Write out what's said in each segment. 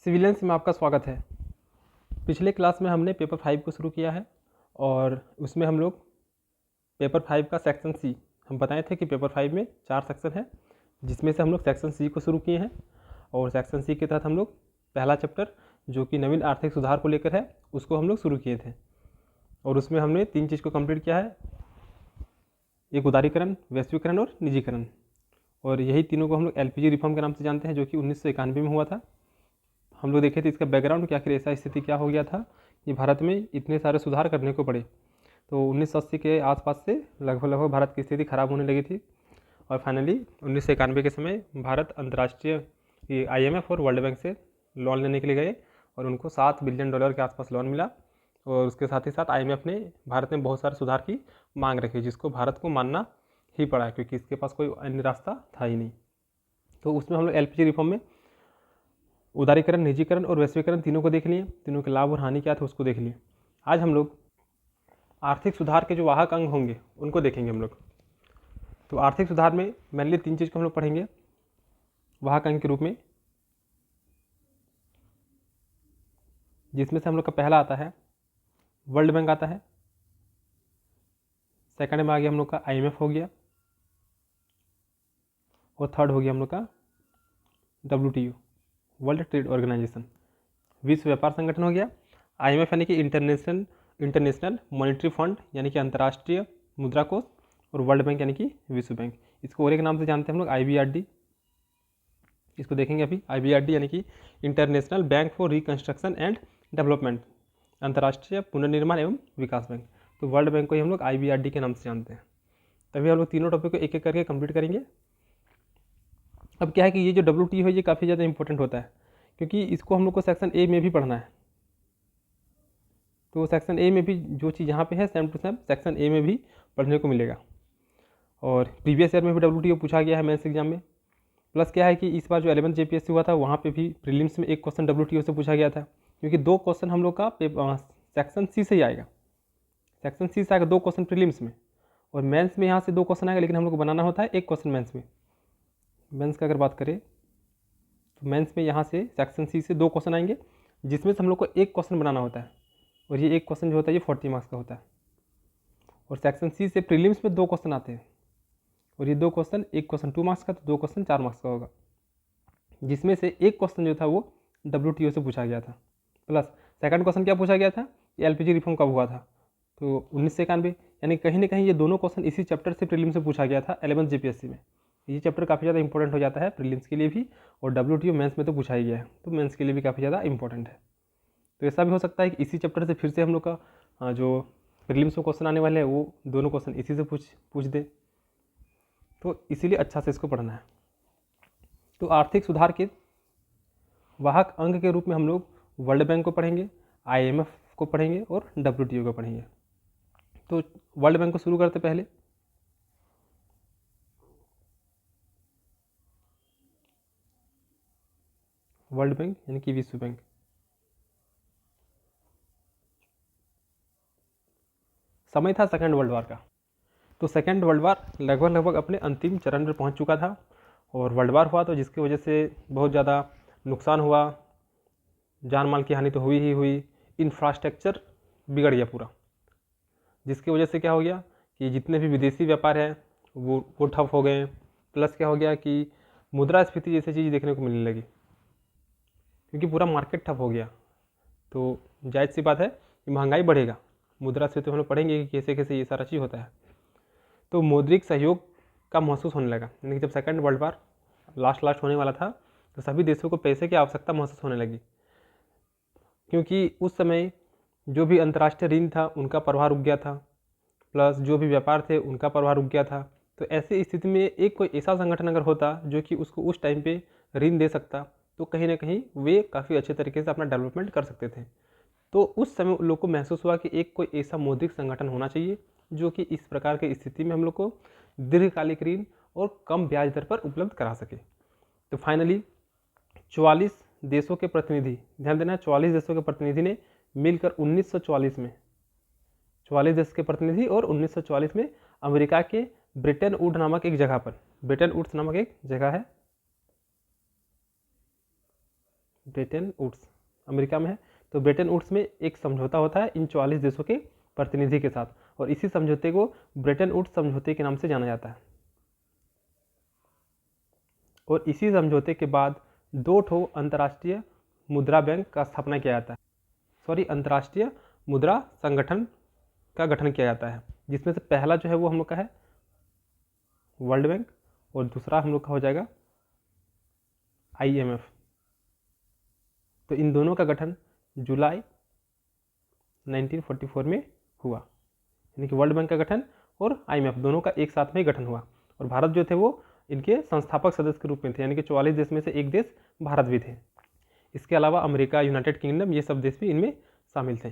Civilians में आपका स्वागत है। पिछले क्लास में हमने पेपर 5 को शुरू किया है और उसमें हम लोग पेपर 5 का सेक्शन सी हम बताए थे कि पेपर 5 में 4 सेक्शन है, जिसमें से हम लोग सेक्शन सी को शुरू किए हैं। और सेक्शन सी के तहत हम लोग पहला चैप्टर जो कि नवीन आर्थिक सुधार को लेकर है उसको हम लोग शुरू किए थे और उसमें हमने 3 चीज़ को कंप्लीट किया है, एक उदारीकरण, वैश्वीकरण और निजीकरण। और यही तीनों को हम लोग एलपीजी रिफॉर्म के नाम से जानते हैं, जो कि 1991 में हुआ था। हम लोग देखे थे इसका बैकग्राउंड कि आखिर ऐसा स्थिति क्या हो गया था कि भारत में इतने सारे सुधार करने को पड़े। तो 1980 के आसपास से लगभग भारत की स्थिति खराब होने लगी थी और फाइनली 1991 के समय भारत अंतर्राष्ट्रीय IMF और वर्ल्ड बैंक से लोन लेने के लिए गए और उनको $7 बिलियन के आसपास लोन मिला। और उसके साथ ही साथ IMF ने भारत में बहुत सारे सुधार की मांग रखी, जिसको भारत को मानना ही पड़ा क्योंकि इसके पास कोई अन्य रास्ता था ही नहीं। तो उसमें हम लोग LPG रिफॉर्म में उदारीकरण, निजीकरण और वैश्वीकरण तीनों को देख लिए, तीनों के लाभ और हानि क्या थे उसको देख लिए। आज हम लोग आर्थिक सुधार के जो वाहक अंग होंगे उनको देखेंगे हम लोग। तो आर्थिक सुधार में मेनली 3 चीज़ को हम लोग पढ़ेंगे वाहक अंग के रूप में, जिसमें से हम लोग का पहला आता है वर्ल्ड बैंक आता है, सेकंड में आ गया हम लोग का IMF हो गया और थर्ड हो गया हम लोग का WTO, वर्ल्ड ट्रेड ऑर्गेनाइजेशन, विश्व व्यापार संगठन हो गया। IMF यानी कि इंटरनेशनल मॉनिटरी फंड यानी कि अंतर्राष्ट्रीय मुद्रा कोष, और वर्ल्ड बैंक यानी कि विश्व बैंक। इसको और एक नाम से जानते हैं हम लोग IBRD, इसको देखेंगे अभी। IBRD यानी कि international bank for reconstruction and development, अंतर्राष्ट्रीय पुनर्निर्माण एवं विकास बैंक। तो वर्ल्ड बैंक को ही हम लोग IBRD के नाम से जानते हैं। तभी हम लोग तीनों टॉपिक को एक एक करके कंप्लीट करेंगे। अब क्या है कि ये जो WTO है ये काफ़ी ज़्यादा इंपॉर्टेंट होता है क्योंकि इसको हम लोग को सेक्शन A में भी पढ़ना है। तो सेक्शन A में भी जो चीज़ यहाँ पे है same to same section A में भी पढ़ने को मिलेगा। और प्रीवियस ईयर में भी WTO पूछा गया है मेंस एग्जाम में। प्लस क्या है कि इस बार जो 11th JPSC हुआ था वहाँ पे भी प्रीलिम्स में एक क्वेश्चन WTO से पूछा गया था, क्योंकि 2 क्वेश्चन हम लोग का सेक्शन C से ही आएगा। सेक्शन C से आएगा 2 क्वेश्चन प्रीलिम्स में, और मेंस में यहाँ से 2 क्वेश्चन आएगा, लेकिन हम लोग को बनाना होता है 1 क्वेश्चन मेंस में। मेंस का अगर बात करें तो मेंस में यहाँ से सेक्शन C से 2 क्वेश्चन आएंगे, जिसमें से हम लोग को 1 क्वेश्चन बनाना होता है, और ये 1 क्वेश्चन जो होता है ये 40 मार्क्स का होता है। और सेक्शन C से प्रीलिम्स में 2 क्वेश्चन आते हैं, और ये 2 क्वेश्चन, 1 क्वेश्चन 2 मार्क्स का तो 2 क्वेश्चन 4 मार्क्स का होगा, जिसमें से 1 क्वेश्चन जो था वो WTO से पूछा गया था। प्लस सेकंड क्वेश्चन क्या पूछा गया था, ये LPG रिफॉर्म कब हुआ था, तो 1991, यानी कहीं ना कहीं ये दोनों क्वेश्चन इसी चैप्टर से प्रीलिम्स से पूछा गया था 11th JPSC में। ये चैप्टर काफ़ी ज़्यादा इंपॉर्टेंट हो जाता है प्रीलिम्स के लिए भी, और WTO मेंस में तो पूछा ही गया है, तो मेंस के लिए भी काफ़ी ज़्यादा इंपॉर्टेंट है। तो ऐसा भी हो सकता है कि इसी चैप्टर से फिर से हम लोग का जो प्रीलिम्स में क्वेश्चन आने वाले हैं वो दोनों क्वेश्चन इसी से पूछ दे, तो इसीलिए अच्छा से इसको पढ़ना है। तो आर्थिक सुधार के वाहक अंग के रूप में हम लोग वर्ल्ड बैंक को पढ़ेंगे, IMF को पढ़ेंगे और WTO को पढ़ेंगे। तो वर्ल्ड बैंक को शुरू करते पहले। वर्ल्ड बैंक यानी कि विश्व बैंक। समय था सेकेंड वर्ल्ड वॉर का। तो सेकेंड वर्ल्ड वॉर लगभग अपने अंतिम चरण पर पहुंच चुका था, और वर्ल्ड वॉर हुआ तो जिसकी वजह से बहुत ज़्यादा नुकसान हुआ, जान माल की हानि तो हुई ही हुई, इंफ्रास्ट्रक्चर बिगड़ गया पूरा, जिसकी वजह से क्या हो गया कि जितने भी विदेशी व्यापार हैं वो ठप हो गए। प्लस क्या हो गया कि मुद्रास्फीति जैसी चीज़ देखने को मिलने लगी, क्योंकि पूरा मार्केट ठप हो गया। तो जायज़ सी बात है कि महंगाई बढ़ेगा, मुद्रास्फीति हम लोग पढ़ेंगे कि कैसे कैसे ये सारा चीज़ होता है। तो मौद्रिक सहयोग का महसूस होने लगा, यानी कि जब सेकेंड वर्ल्ड वॉर लास्ट होने वाला था तो सभी देशों को पैसे की आवश्यकता महसूस होने लगी, क्योंकि उस समय जो भी अंतर्राष्ट्रीय ऋण था उनका प्रवाह रुक गया था, प्लस जो भी व्यापार थे उनका प्रवाह रुक गया था। तो ऐसी स्थिति में एक कोई ऐसा संगठन अगर होता जो कि उसको उस टाइम पे ऋण दे सकता, तो कहीं ना कहीं वे काफ़ी अच्छे तरीके से अपना डेवलपमेंट कर सकते थे। तो उस समय उन लोग को महसूस हुआ कि एक कोई ऐसा मौद्रिक संगठन होना चाहिए जो कि इस प्रकार की स्थिति में हम लोग को दीर्घकालिक ऋण और कम ब्याज दर पर उपलब्ध करा सके। तो फाइनली 44 देशों के प्रतिनिधि, ध्यान देना 44 देशों के प्रतिनिधि ने मिलकर 1944 में, 44 देश के प्रतिनिधि और 1944 में अमेरिका के ब्रिटेन वुड नामक एक जगह पर, ब्रिटेन वुड्स नामक एक जगह है ब्रेटन वुड्स अमेरिका में है। तो ब्रेटन वुड्स में एक समझौता होता है इन 44 देशों के प्रतिनिधि के साथ, और इसी समझौते को ब्रेटन वुड्स समझौते के नाम से जाना जाता है। और इसी समझौते के बाद 2 ठो अंतर्राष्ट्रीय मुद्रा बैंक का स्थापना किया जाता है, अंतर्राष्ट्रीय मुद्रा संगठन का गठन किया जाता है, जिसमें से पहला जो है वो हम लोग का है वर्ल्ड बैंक, और दूसरा हम लोग का हो जाएगा IMF। तो इन दोनों का गठन जुलाई 1944 में हुआ, यानी कि वर्ल्ड बैंक का गठन और IMF दोनों का एक साथ में गठन हुआ। और भारत जो थे वो इनके संस्थापक सदस्य के रूप में थे, यानी कि 44 देश में से एक देश भारत भी थे। इसके अलावा अमेरिका, यूनाइटेड किंगडम, ये सब देश भी इनमें शामिल थे।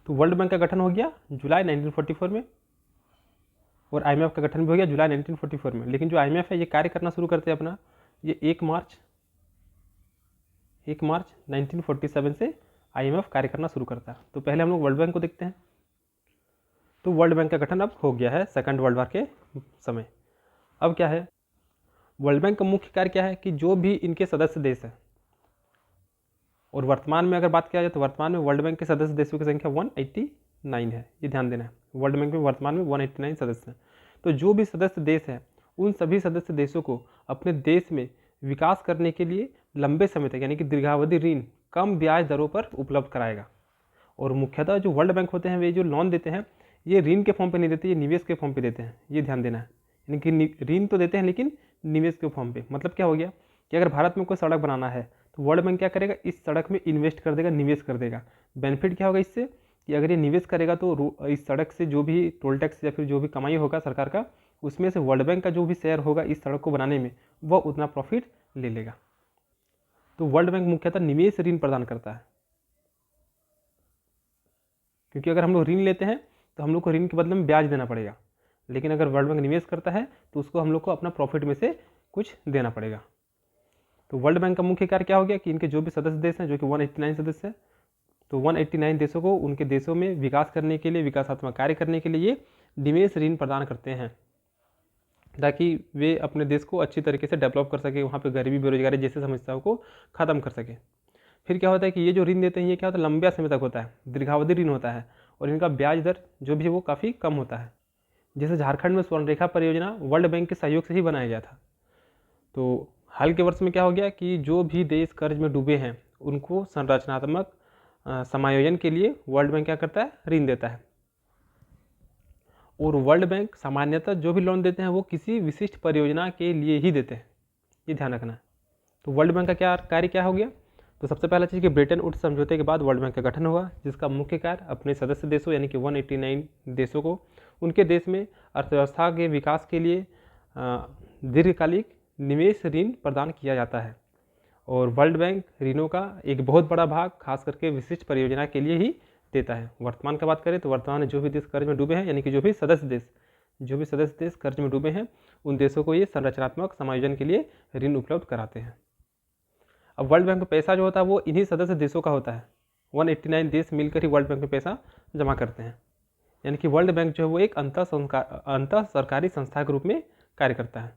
तो वर्ल्ड बैंक का गठन हो गया जुलाई 1944 में, और IMF का गठन भी हो गया जुलाई 1944 में। लेकिन जो IMF है ये कार्य करना शुरू करते हैं अपना ये 1 मार्च 1947 से IMF कार्य करना शुरू करता है। तो पहले हम लोग वर्ल्ड बैंक को देखते हैं। तो वर्ल्ड बैंक का गठन अब हो गया है सेकंड वर्ल्ड वॉर के समय। अब क्या है, वर्ल्ड बैंक का मुख्य कार्य क्या है कि जो भी इनके सदस्य देश है, और वर्तमान में अगर बात किया जाए तो वर्तमान में वर्ल्ड बैंक के सदस्य देशों की संख्या 189 है, ये ध्यान देना है। वर्ल्ड बैंक में वर्तमान में 189 सदस्य हैं। तो जो भी सदस्य देश है उन सभी सदस्य देशों को अपने देश में विकास करने के लिए लंबे समय तक यानी कि दीर्घावधि ऋण कम ब्याज दरों पर उपलब्ध कराएगा। और मुख्यतः जो वर्ल्ड बैंक होते हैं वे जो लोन देते हैं ये ऋण के फॉर्म पे नहीं देते, ये निवेश के फॉर्म पे देते हैं, ये ध्यान देना है। यानी कि ऋण तो देते हैं लेकिन निवेश के फॉर्म पे। मतलब क्या हो गया कि अगर भारत में कोई सड़क बनाना है तो वर्ल्ड बैंक क्या करेगा, इस सड़क में इन्वेस्ट कर देगा, निवेश कर देगा। बेनिफिट क्या होगा इससे कि अगर ये निवेश करेगा तो इस सड़क से जो भी टोल टैक्स या फिर जो भी कमाई होगा सरकार का, उसमें से वर्ल्ड बैंक का जो भी शेयर होगा इस सड़क को बनाने में वह उतना प्रॉफिट ले लेगा। तो वर्ल्ड बैंक मुख्यतः निवेश ऋण प्रदान करता है, क्योंकि अगर हम लोग ऋण लेते हैं तो हम लोग को ऋण के बदले में ब्याज देना पड़ेगा, लेकिन अगर वर्ल्ड बैंक निवेश करता है तो उसको हम लोग को अपना प्रॉफिट में से कुछ देना पड़ेगा। तो वर्ल्ड बैंक का मुख्य कार्य क्या हो गया कि इनके जो भी सदस्य देश हैं, जो कि 189 सदस्य हैं, तो 189 देशों को उनके देशों में विकास करने के लिए, विकासात्मक कार्य करने के लिए निवेश ऋण प्रदान करते हैं, ताकि वे अपने देश को अच्छी तरीके से डेवलप कर सके, वहाँ पर गरीबी, बेरोजगारी जैसी समस्याओं को ख़त्म कर सके। फिर क्या होता है कि ये जो ऋण देते हैं ये क्या होता है, लंबे समय तक होता है, दीर्घावधि ऋण होता है, और इनका ब्याज दर जो भी है वो काफ़ी कम होता है। जैसे झारखंड में स्वर्णरेखा परियोजना वर्ल्ड बैंक के सहयोग से ही बनाया गया था। तो हाल के वर्ष में क्या हो गया कि जो भी देश कर्ज में डूबे हैं उनको संरचनात्मक समायोजन के लिए वर्ल्ड बैंक क्या करता है, ऋण देता है। और वर्ल्ड बैंक सामान्यतः जो भी लोन देते हैं वो किसी विशिष्ट परियोजना के लिए ही देते हैं, ये ध्यान रखना है। तो वर्ल्ड बैंक का क्या कार्य क्या हो गया, तो सबसे पहला चीज़ कि ब्रेटन वुड्स समझौते के बाद वर्ल्ड बैंक का गठन हुआ, जिसका मुख्य कार्य अपने सदस्य देशों यानी कि 189 देशों को उनके देश में अर्थव्यवस्था के विकास के लिए दीर्घकालिक निवेश ऋण प्रदान किया जाता है। और वर्ल्ड बैंक ऋणों का एक बहुत बड़ा भाग खास करके विशिष्ट परियोजना के लिए ही देता है। वर्तमान का बात करें तो वर्तमान में जो भी देश कर्ज में डूबे हैं, यानी कि जो भी सदस्य देश कर्ज में डूबे हैं, उन देशों को ये संरचनात्मक समायोजन के लिए ऋण उपलब्ध कराते हैं। अब वर्ल्ड बैंक में पैसा जो होता है वो इन्हीं सदस्य देशों का होता है। 189 देश मिलकर ही वर्ल्ड बैंक में पैसा जमा करते हैं, यानी कि वर्ल्ड बैंक जो है वो एक अंतर सरकारी संस्था के रूप में कार्य करता है।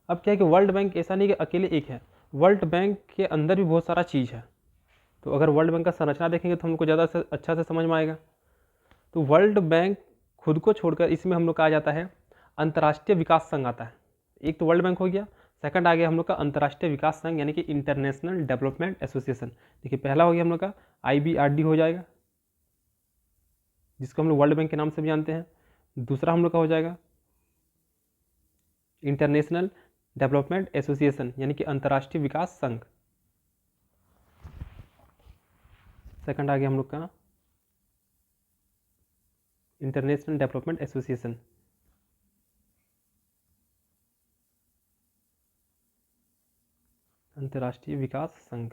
अब क्या है कि वर्ल्ड बैंक ऐसा नहीं कि अकेले एक है, वर्ल्ड बैंक के अंदर भी बहुत सारा चीज़ है। तो अगर वर्ल्ड बैंक का संरचना देखेंगे तो हमको ज़्यादा अच्छा से समझ में आएगा। तो वर्ल्ड बैंक खुद को छोड़कर इसमें हम लोग का आ जाता है अंतर्राष्ट्रीय विकास संघ आता है। एक तो वर्ल्ड बैंक हो गया, सेकंड आ गया हम लोग का अंतर्राष्ट्रीय विकास संघ यानी कि इंटरनेशनल डेवलपमेंट एसोसिएशन। देखिए पहला हो गया हम लोग का IBRD हो जाएगा, जिसको हम लोग वर्ल्ड बैंक के नाम से भी जानते हैं। दूसरा हम लोग का हो जाएगा इंटरनेशनल डेवलपमेंट एसोसिएशन यानी कि अंतर्राष्ट्रीय विकास संघ। सेकंड आ गया हम लोग का इंटरनेशनल डेवलपमेंट एसोसिएशन। अंतर्राष्ट्रीय विकास संघ।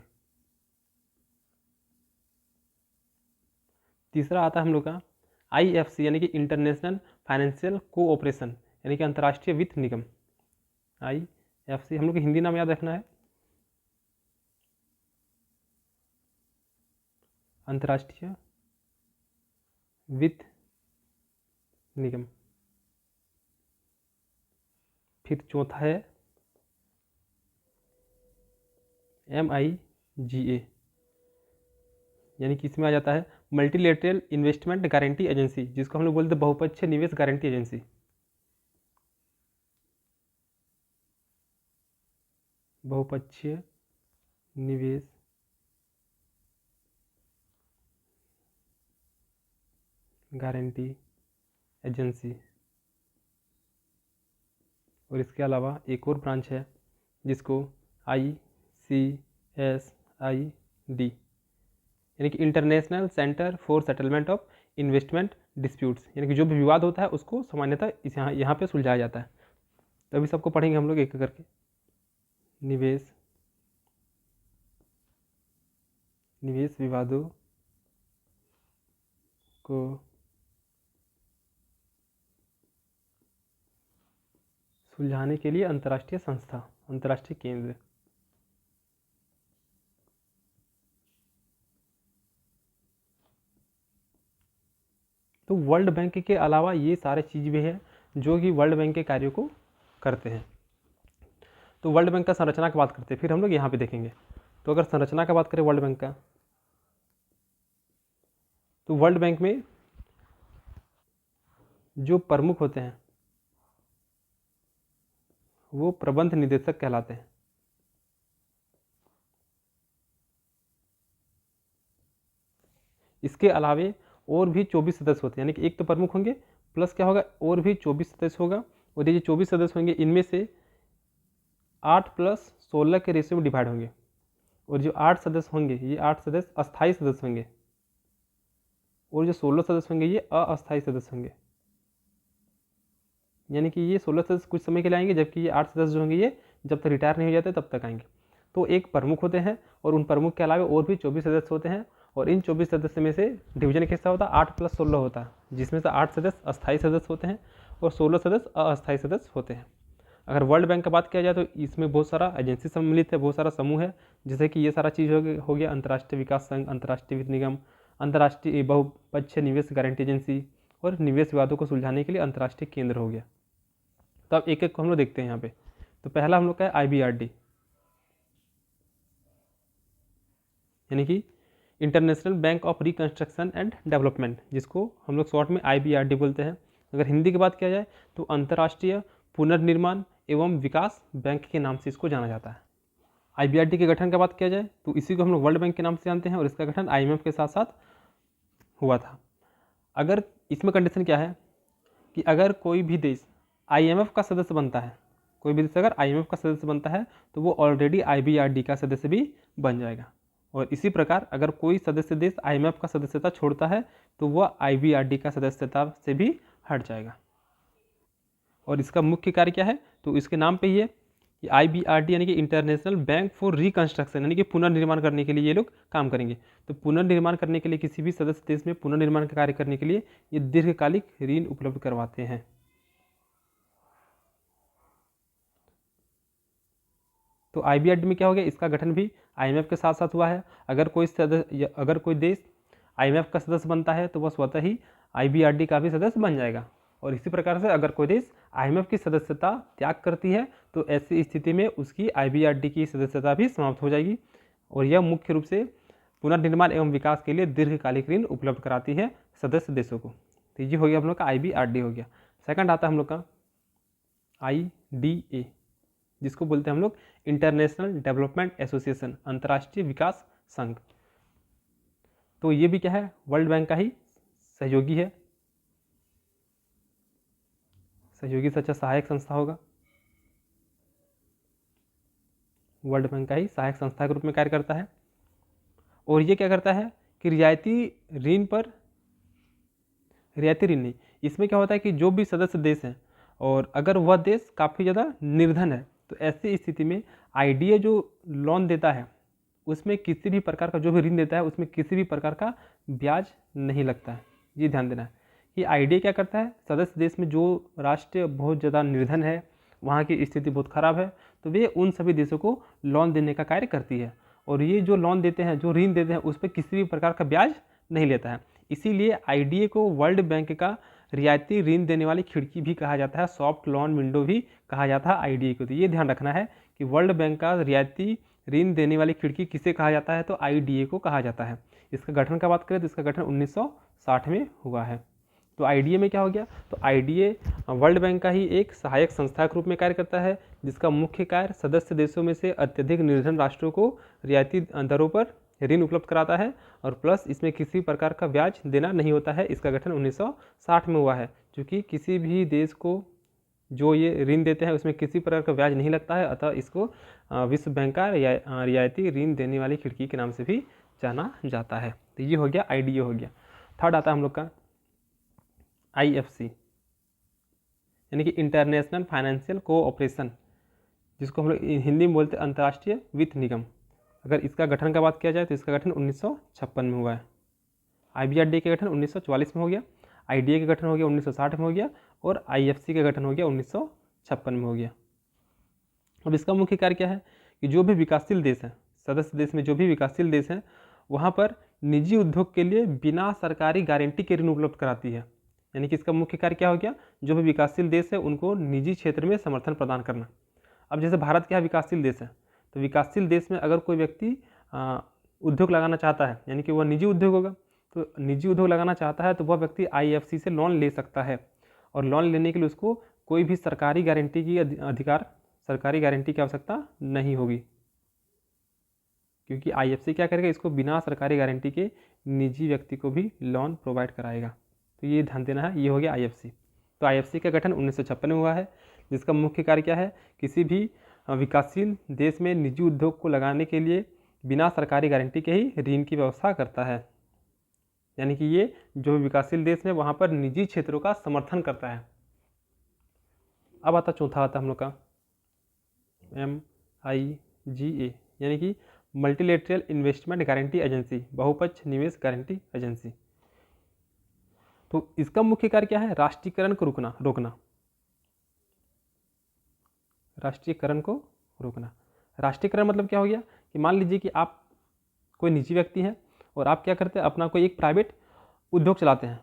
तीसरा आता है हम लोग का IFC यानी कि इंटरनेशनल फाइनेंशियल कोऑपरेशन यानी कि अंतर्राष्ट्रीय वित्त निगम। IFC हम लोग को हिंदी नाम याद रखना है, अंतर्राष्ट्रीय वित्त निगम। फिर चौथा है MIGA, यानी कि इसमें आ जाता है मल्टीलेटरल इन्वेस्टमेंट गारंटी एजेंसी, जिसको हम लोग बोलते हैं बहुपक्षीय निवेश गारंटी एजेंसी। बहुपक्षीय निवेश गारंटी एजेंसी। और इसके अलावा एक और ब्रांच है जिसको ICSID, यानी कि international centre for settlement of investment disputes, यानी कि जो भी विवाद होता है उसको सामान्यतः इस यहाँ पे सुलझाया जाता है। तो अभी सबको पढ़ेंगे हम लोग एक एक करके। निवेश विवादों को सुलझाने के लिए अंतर्राष्ट्रीय संस्था, अंतर्राष्ट्रीय केंद्र। तो वर्ल्ड बैंक के अलावा ये सारे चीज़ भी है जो कि वर्ल्ड बैंक के कार्यों को करते हैं। तो वर्ल्ड बैंक का संरचना की बात करते हैं, फिर हम लोग यहाँ पे देखेंगे। तो अगर संरचना का बात करें वर्ल्ड बैंक का, तो वर्ल्ड बैंक में जो प्रमुख होते हैं वो प्रबंध निदेशक कहलाते हैं। इसके अलावे और भी 24 सदस्य होते हैं, यानी कि एक तो प्रमुख होंगे प्लस क्या होगा और भी 24 सदस्य होगा। और ये जो 24 सदस्य होंगे इनमें से 8 + 16 के रेशियो में डिवाइड होंगे। और जो 8 सदस्य होंगे ये 8 सदस्य अस्थायी सदस्य होंगे, और जो 16 सदस्य होंगे ये अस्थायी सदस्य होंगे। यानी कि ये 16 सदस्य कुछ समय के लिए आएंगे, जबकि ये 8 सदस्य जो होंगे ये जब तक रिटायर नहीं हो जाते तब तक आएंगे। तो एक प्रमुख होते हैं और उन प्रमुख के अलावा और भी 24 सदस्य होते हैं। और इन 24 सदस्य में से डिवीजन कैसा होता है, 8 + 16 होता है, जिसमें से 8 सदस्य अस्थायी सदस्य होते हैं और 16 सदस्य अस्थायी सदस्य होते हैं। अगर वर्ल्ड बैंक की बात किया जाए तो इसमें बहुत सारा एजेंसी सम्मिलित है, बहुत सारा समूह है, जैसे कि ये सारा चीज़ हो गया अंतर्राष्ट्रीय विकास संघ, अंतर्राष्ट्रीय वित्त निगम, अंतर्राष्ट्रीय बहुपक्षीय निवेश गारंटी एजेंसी, और निवेश विवादों को सुलझाने के लिए अंतर्राष्ट्रीय केंद्र हो गया। तो अब एक एक को हम लोग देखते हैं यहाँ पे। तो पहला हम लोग का है IBRD, यानी कि international bank of reconstruction and development, जिसको हम लोग शॉर्ट में IBRD बोलते हैं। अगर हिंदी की बात किया जाए तो अंतर्राष्ट्रीय पुनर्निर्माण एवं विकास बैंक के नाम से इसको जाना जाता है। IBRD के गठन की बात किया जाए तो इसी को हम लोग वर्ल्ड बैंक के नाम से जानते हैं, और इसका गठन IMF के साथ साथ हुआ था। अगर इसमें कंडीशन क्या है कि अगर कोई भी देश IMF का सदस्य बनता है, कोई भी देश अगर IMF का सदस्य बनता है तो वो ऑलरेडी IBRD का सदस्य भी बन जाएगा। और इसी प्रकार अगर कोई सदस्य देश IMF का सदस्यता छोड़ता है तो वह IBRD का सदस्यता से भी हट जाएगा। और इसका मुख्य कार्य क्या है, तो इसके नाम पे ही है कि IBRD यानी कि इंटरनेशनल बैंक फॉर रिकंस्ट्रक्शन, यानी कि पुनर्निर्माण करने के लिए ये लोग काम करेंगे। तो पुनर्निर्माण करने के लिए किसी भी सदस्य देश में पुनर्निर्माण का कार्य करने के लिए ये दीर्घकालिक ऋण उपलब्ध करवाते हैं। तो IBRD में क्या हो गया, इसका गठन भी IMF के साथ साथ हुआ है। अगर कोई देश IMF का सदस्य बनता है तो वह स्वतः ही IBRD का भी सदस्य बन जाएगा। और इसी प्रकार से अगर कोई देश IMF की सदस्यता त्याग करती है तो ऐसी स्थिति में उसकी IBRD की सदस्यता भी समाप्त हो जाएगी। और यह मुख्य रूप से पुनर्निर्माण एवं विकास के लिए दीर्घकालिक ऋण उपलब्ध कराती है सदस्य देशों को। तो ये हो गया हम लोग का IBRD हो गया। सेकंड आता है हम लोग का IDA, जिसको बोलते हैं हम लोग इंटरनेशनल डेवलपमेंट एसोसिएशन, अंतर्राष्ट्रीय विकास संघ। तो ये भी क्या है, वर्ल्ड बैंक का ही सहयोगी है, सहयोगी से अच्छा सहायक संस्था होगा। वर्ल्ड बैंक का ही सहायक संस्था के रूप में कार्य करता है। और ये क्या करता है कि रियायती ऋण नहीं, इसमें क्या होता है कि जो भी सदस्य देश हैं और अगर वह देश काफ़ी ज़्यादा निर्धन है तो ऐसी स्थिति में IDA जो लोन देता है उसमें किसी भी प्रकार का, जो भी ऋण देता है उसमें किसी भी प्रकार का ब्याज नहीं लगता है। ये ध्यान देना है कि IDA क्या करता है, सदस्य देश में जो राष्ट्र बहुत ज़्यादा निर्धन है, वहाँ की स्थिति बहुत ख़राब है, तो वे उन सभी देशों को लोन देने का कार्य करती है। और ये जो लोन देते हैं, जो ऋण देते हैं, उस पर किसी भी प्रकार का ब्याज नहीं लेता है। इसीलिए IDA को वर्ल्ड बैंक का रियायती ऋण देने वाली खिड़की भी कहा जाता है, सॉफ्ट लोन विंडो भी कहा जाता है IDA को। तो ये ध्यान रखना है कि वर्ल्ड बैंक का रियायती ऋण देने वाली खिड़की किसे कहा जाता है? तो IDA को कहा जाता है। इसका गठन का बात करें तो इसका गठन 1960 में हुआ है। तो IDA में क्या हो गया? तो IDA वर्ल्ड बैंक का ही एक सहायक संस्था के रूप में कार्य करता है, जिसका मुख्य कार्य सदस्य देशों में से अत्यधिक निर्धन राष्ट्रों को रियायती दरों पर ऋण उपलब्ध कराता है, और प्लस इसमें किसी प्रकार का ब्याज देना नहीं होता है। इसका गठन 1960 में हुआ है, क्योंकि किसी भी देश को जो ये ऋण देते हैं उसमें किसी प्रकार का ब्याज नहीं लगता है, अतः इसको विश्व बैंक का रियायती ऋण देने वाली खिड़की के नाम से भी जाना जाता है। तो ये हो गया IDA हो गया। थर्ड आता है हम लोग का IFC, यानी कि इंटरनेशनल फाइनेंशियल कोऑपरेशन, जिसको हम लोग हिंदी में बोलते हैं अंतर्राष्ट्रीय वित्त निगम। अगर इसका गठन का बात किया जाए तो इसका गठन 1956 में हुआ है। IBRD का गठन 1944 में हो गया, IDA का गठन हो गया 1960 में हो गया, और IFC का गठन हो गया 1956 में हो गया। अब इसका मुख्य कार्य क्या है कि जो भी विकासशील देश हैं, सदस्य देश में जो भी विकासशील देश हैं, वहाँ पर निजी उद्योग के लिए बिना सरकारी गारंटी के ऋण उपलब्ध कराती है। यानी कि इसका मुख्य कार्य क्या हो गया? जो भी विकासशील देश है उनको निजी क्षेत्र में समर्थन प्रदान करना। अब जैसे भारत क्या विकासशील देश है, तो विकासशील देश में अगर कोई व्यक्ति उद्योग लगाना चाहता है, यानी कि वह निजी उद्योग होगा, तो निजी उद्योग लगाना चाहता है तो वह व्यक्ति IFC से लोन ले सकता है, और लोन लेने के लिए उसको कोई भी सरकारी गारंटी की आवश्यकता नहीं होगी, क्योंकि IFC क्या करेगा? इसको बिना सरकारी गारंटी के निजी व्यक्ति को भी लोन प्रोवाइड कराएगा। तो ये ध्यान देना है, ये हो गया IFC। तो IFC का गठन 1956 में हुआ है, जिसका मुख्य कार्य क्या है? किसी भी विकासशील देश में निजी उद्योग को लगाने के लिए बिना सरकारी गारंटी के ही ऋण की व्यवस्था करता है। यानी कि ये जो विकासशील देश है वहाँ पर निजी क्षेत्रों का समर्थन करता है। अब चौथा आता हम लोग का MIGA, यानी कि मल्टीलेटरल इन्वेस्टमेंट गारंटी एजेंसी, बहुपक्ष निवेश गारंटी एजेंसी। तो इसका मुख्य कार्य क्या है? राष्ट्रीयकरण को रोकना। राष्ट्रीयकरण को रोकना। राष्ट्रीयकरण मतलब क्या हो गया कि मान लीजिए कि आप कोई निजी व्यक्ति हैं और आप क्या करते हैं, अपना कोई एक प्राइवेट उद्योग चलाते हैं।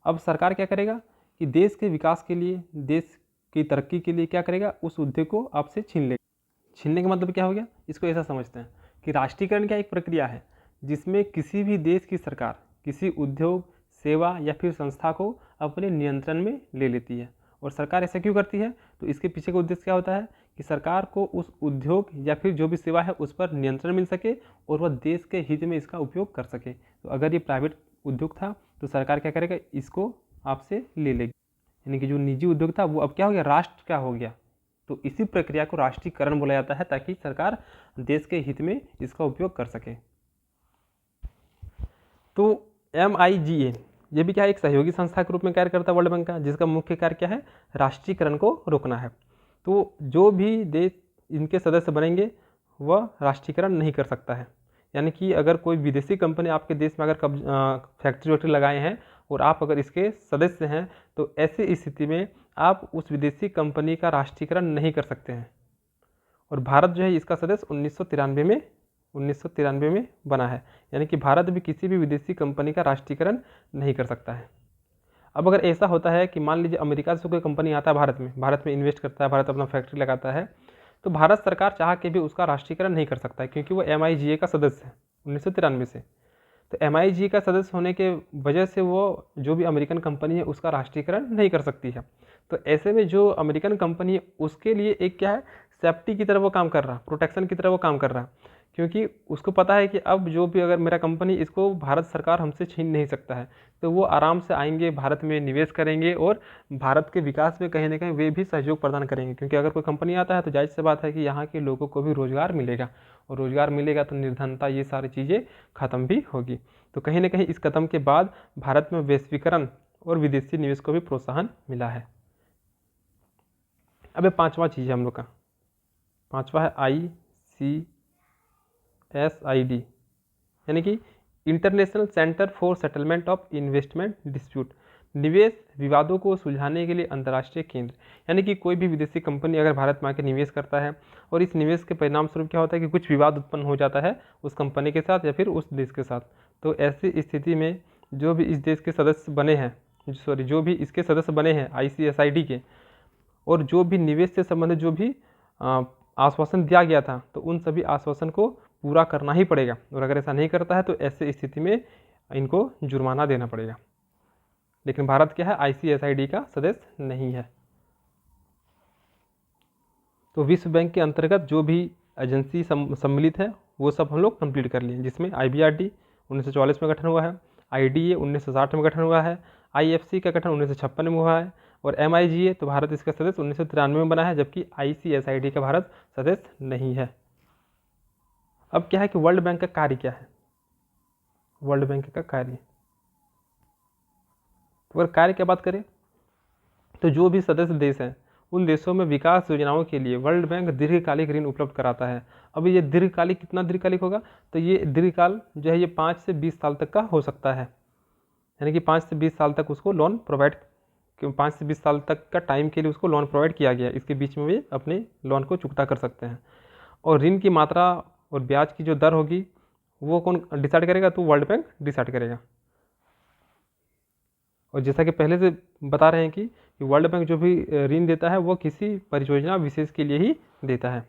अब सरकार क्या करेगा कि देश के विकास के लिए, देश की तरक्की के लिए क्या करेगा? उस उद्योग को आपसे छीन लेगा। छीनने का मतलब क्या हो गया? इसको ऐसा समझते हैं कि राष्ट्रीयकरण क्या एक प्रक्रिया है जिसमें किसी भी देश की सरकार किसी उद्योग, सेवा या फिर संस्था को अपने नियंत्रण में ले लेती है। और सरकार ऐसा क्यों करती है? तो इसके पीछे का उद्देश्य क्या होता है कि सरकार को उस उद्योग या फिर जो भी सेवा है उस पर नियंत्रण मिल सके और वह देश के हित में इसका उपयोग कर सके। तो अगर ये प्राइवेट उद्योग था तो सरकार क्या करेगा? इसको आपसे ले लेगी। यानी कि जो निजी उद्योग था वो अब क्या हो गया? राष्ट्र क्या हो गया। तो इसी प्रक्रिया को राष्ट्रीयकरण बोला जाता है, ताकि सरकार देश के हित में इसका उपयोग कर सके। तो MIGA ये भी क्या है? एक सहयोगी संस्था के रूप में कार्य करता है वर्ल्ड बैंक का, जिसका मुख्य कार्य क्या है? राष्ट्रीयकरण को रोकना है। तो जो भी देश इनके सदस्य बनेंगे वह राष्ट्रीयकरण नहीं कर सकता है। यानी कि अगर कोई विदेशी कंपनी आपके देश में अगर फैक्ट्री वैक्ट्री लगाए हैं और आप अगर इसके सदस्य हैं, तो ऐसी स्थिति में आप उस विदेशी कंपनी का राष्ट्रीयकरण नहीं कर सकते हैं। और भारत जो है इसका सदस्य 1993 में बना है। यानी कि भारत भी किसी भी विदेशी कंपनी का राष्ट्रीयकरण नहीं कर सकता है। अब अगर ऐसा होता है कि मान लीजिए अमेरिका से कोई कंपनी आता है भारत में इन्वेस्ट करता है, भारत अपना फैक्ट्री लगाता है, तो भारत सरकार चाह के भी उसका राष्ट्रीयकरण नहीं कर सकता है, क्योंकि वो MIGA का सदस्य है 1993 से। तो MIGA का सदस्य होने के वजह से वो जो भी अमेरिकन कंपनी है उसका राष्ट्रीयकरण नहीं कर सकती है। तो ऐसे में जो अमेरिकन कंपनी है उसके लिए एक क्या है? सेफ्टी की तरह वो काम कर रहा, प्रोटेक्शन की तरह वो काम कर रहा, क्योंकि उसको पता है कि अब जो भी अगर मेरा कंपनी, इसको भारत सरकार हमसे छीन नहीं सकता है। तो वो आराम से आएंगे, भारत में निवेश करेंगे और भारत के विकास में कहीं ना कहीं वे भी सहयोग प्रदान करेंगे। क्योंकि अगर कोई कंपनी आता है तो जाहिर सी बात है कि यहाँ के लोगों को भी रोजगार मिलेगा, और रोजगार मिलेगा तो निर्धनता, ये सारी चीज़ें खत्म भी होगी। तो कहीं ना कहीं इस कदम के बाद भारत में वैश्वीकरण और विदेशी निवेश को भी प्रोत्साहन मिला है। अब ये पांचवा चीज़ है हम लोग का, पांचवा है ICSID, यानी कि international centre for settlement of investment dispute, निवेश विवादों को सुलझाने के लिए अंतर्राष्ट्रीय केंद्र। यानी कि कोई भी विदेशी कंपनी अगर भारत में आकर निवेश करता है और इस निवेश के परिणाम स्वरूप क्या होता है कि कुछ विवाद उत्पन्न हो जाता है उस कंपनी के साथ या फिर उस देश के साथ, तो ऐसी स्थिति में जो भी इस देश के सदस्य बने हैं, जो भी इसके सदस्य बने हैं ICSID के, और जो भी निवेश से संबंधित जो भी आश्वासन दिया गया था तो उन सभी आश्वासन को पूरा करना ही पड़ेगा, और अगर ऐसा नहीं करता है तो ऐसे स्थिति में इनको जुर्माना देना पड़ेगा। लेकिन भारत क्या है, ICSID का सदस्य नहीं है। तो विश्व बैंक के अंतर्गत जो भी एजेंसी सम्मिलित है वो सब हम लोग कंप्लीट कर लिए, जिसमें IBRD 1944 में गठन हुआ है, IDA 1960 में गठन हुआ है, IFC का गठन 1956 में हुआ है, और MIGA तो भारत इसका सदस्य 1993 में बना है, जबकि ICSID का भारत सदस्य नहीं है। अब क्या है कि वर्ल्ड बैंक का कार्य क्या है, वर्ल्ड बैंक का कार्य, तो अगर कार्य की बात करें तो जो भी सदस्य देश हैं उन देशों में विकास योजनाओं के लिए वर्ल्ड बैंक दीर्घकालिक ऋण उपलब्ध कराता है। अब ये दीर्घकालिक कितना दीर्घकालिक होगा, तो ये दीर्घकाल जो है ये 5 से 20 साल तक का हो सकता है, यानी कि 5 से 20 साल तक उसको लोन प्रोवाइड, 5 से 20 साल तक का टाइम के लिए उसको लोन प्रोवाइड किया गया है। इसके बीच में वे अपने लोन को चुकता कर सकते हैं। और ऋण की मात्रा और ब्याज की जो दर होगी वो कौन डिसाइड करेगा, तो वर्ल्ड बैंक डिसाइड करेगा। और जैसा कि पहले से बता रहे हैं कि वर्ल्ड बैंक जो भी ऋण देता है वो किसी परियोजना विशेष के लिए ही देता है।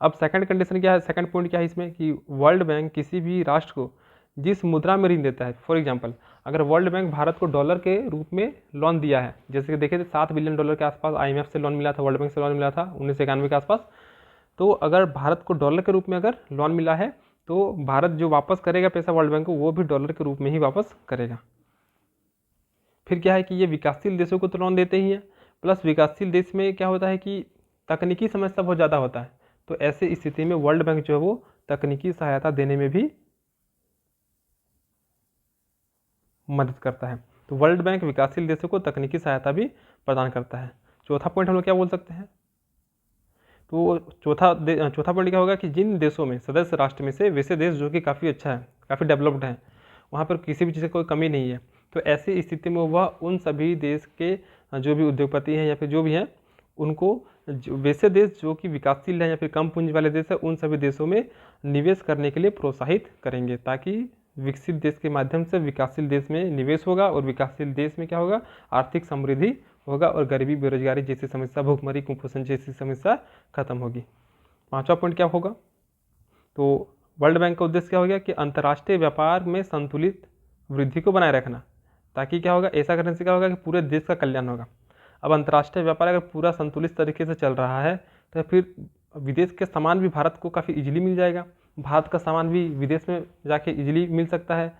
अब सेकंड कंडीशन क्या है, सेकंड पॉइंट क्या है इसमें कि वर्ल्ड बैंक किसी भी राष्ट्र को जिस मुद्रा में ऋण देता है, फॉर एग्जांपल अगर वर्ल्ड बैंक भारत को डॉलर के रूप में लोन दिया है, जैसे कि देखे थे $7 बिलियन के आसपास IMF से लोन मिला था, वर्ल्ड बैंक से लोन मिला था 1991 के आसपास, तो अगर भारत को डॉलर के रूप में अगर लोन मिला है तो भारत जो वापस करेगा पैसा वर्ल्ड बैंक को वो भी डॉलर के रूप में ही वापस करेगा। फिर क्या है कि ये विकासशील देशों को तो लोन देते ही हैं, प्लस विकासशील देश में क्या होता है कि तकनीकी समस्या बहुत ज़्यादा होता है, तो ऐसे स्थिति में वर्ल्ड बैंक जो है वो तकनीकी सहायता देने में भी मदद करता है। तो वर्ल्ड बैंक विकासशील देशों को तकनीकी सहायता भी प्रदान करता है। चौथा पॉइंट हम लोग क्या बोल सकते हैं, तो चौथा पॉइंट क्या होगा कि जिन देशों में सदस्य राष्ट्र में से वैसे देश जो कि काफ़ी अच्छा है, काफ़ी डेवलप्ड हैं, वहाँ पर किसी भी चीज़ की कोई कमी नहीं है, तो ऐसी स्थिति में वह उन सभी देश के जो भी उद्योगपति हैं या फिर जो भी हैं उनको वैसे देश जो कि विकासशील हैं या फिर कम पूंजी वाले देश हैं उन सभी देशों में निवेश करने के लिए प्रोत्साहित करेंगे, ताकि विकसित देश के माध्यम से विकासशील देश में निवेश होगा और विकासशील देश में क्या होगा, आर्थिक समृद्धि होगा और गरीबी बेरोजगारी जैसी समस्या, भूखमरी कुपोषण जैसी समस्या खत्म होगी। पांचवा पॉइंट क्या होगा, तो वर्ल्ड बैंक का उद्देश्य क्या हो गया कि अंतर्राष्ट्रीय व्यापार में संतुलित वृद्धि को बनाए रखना, ताकि क्या होगा, ऐसा करने से क्या होगा कि पूरे देश का कल्याण होगा। अब अंतर्राष्ट्रीय व्यापार अगर पूरा संतुलित तरीके से चल रहा है तो फिर विदेश के सामान भी भारत को काफ़ी इजीली मिल जाएगा, भारत का सामान भी विदेश में जाके इजीली मिल सकता है,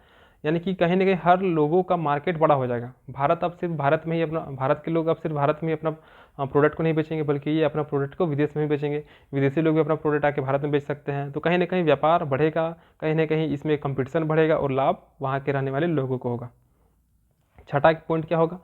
यानी कि कहीं ना कहीं हर लोगों का मार्केट बड़ा हो जाएगा। भारत अब सिर्फ भारत में ही अपना, भारत के लोग अब सिर्फ भारत में ही अपना प्रोडक्ट को नहीं बेचेंगे, बल्कि ये अपना प्रोडक्ट को विदेश में भी बेचेंगे, विदेशी लोग भी अपना प्रोडक्ट आके भारत में बेच सकते हैं। तो कहीं ना कहीं व्यापार बढ़ेगा, कहीं ना कहीं इसमें कंपटीशन बढ़ेगा और लाभ वहाँ के रहने वाले लोगों को होगा। छठा पॉइंट क्या होगा,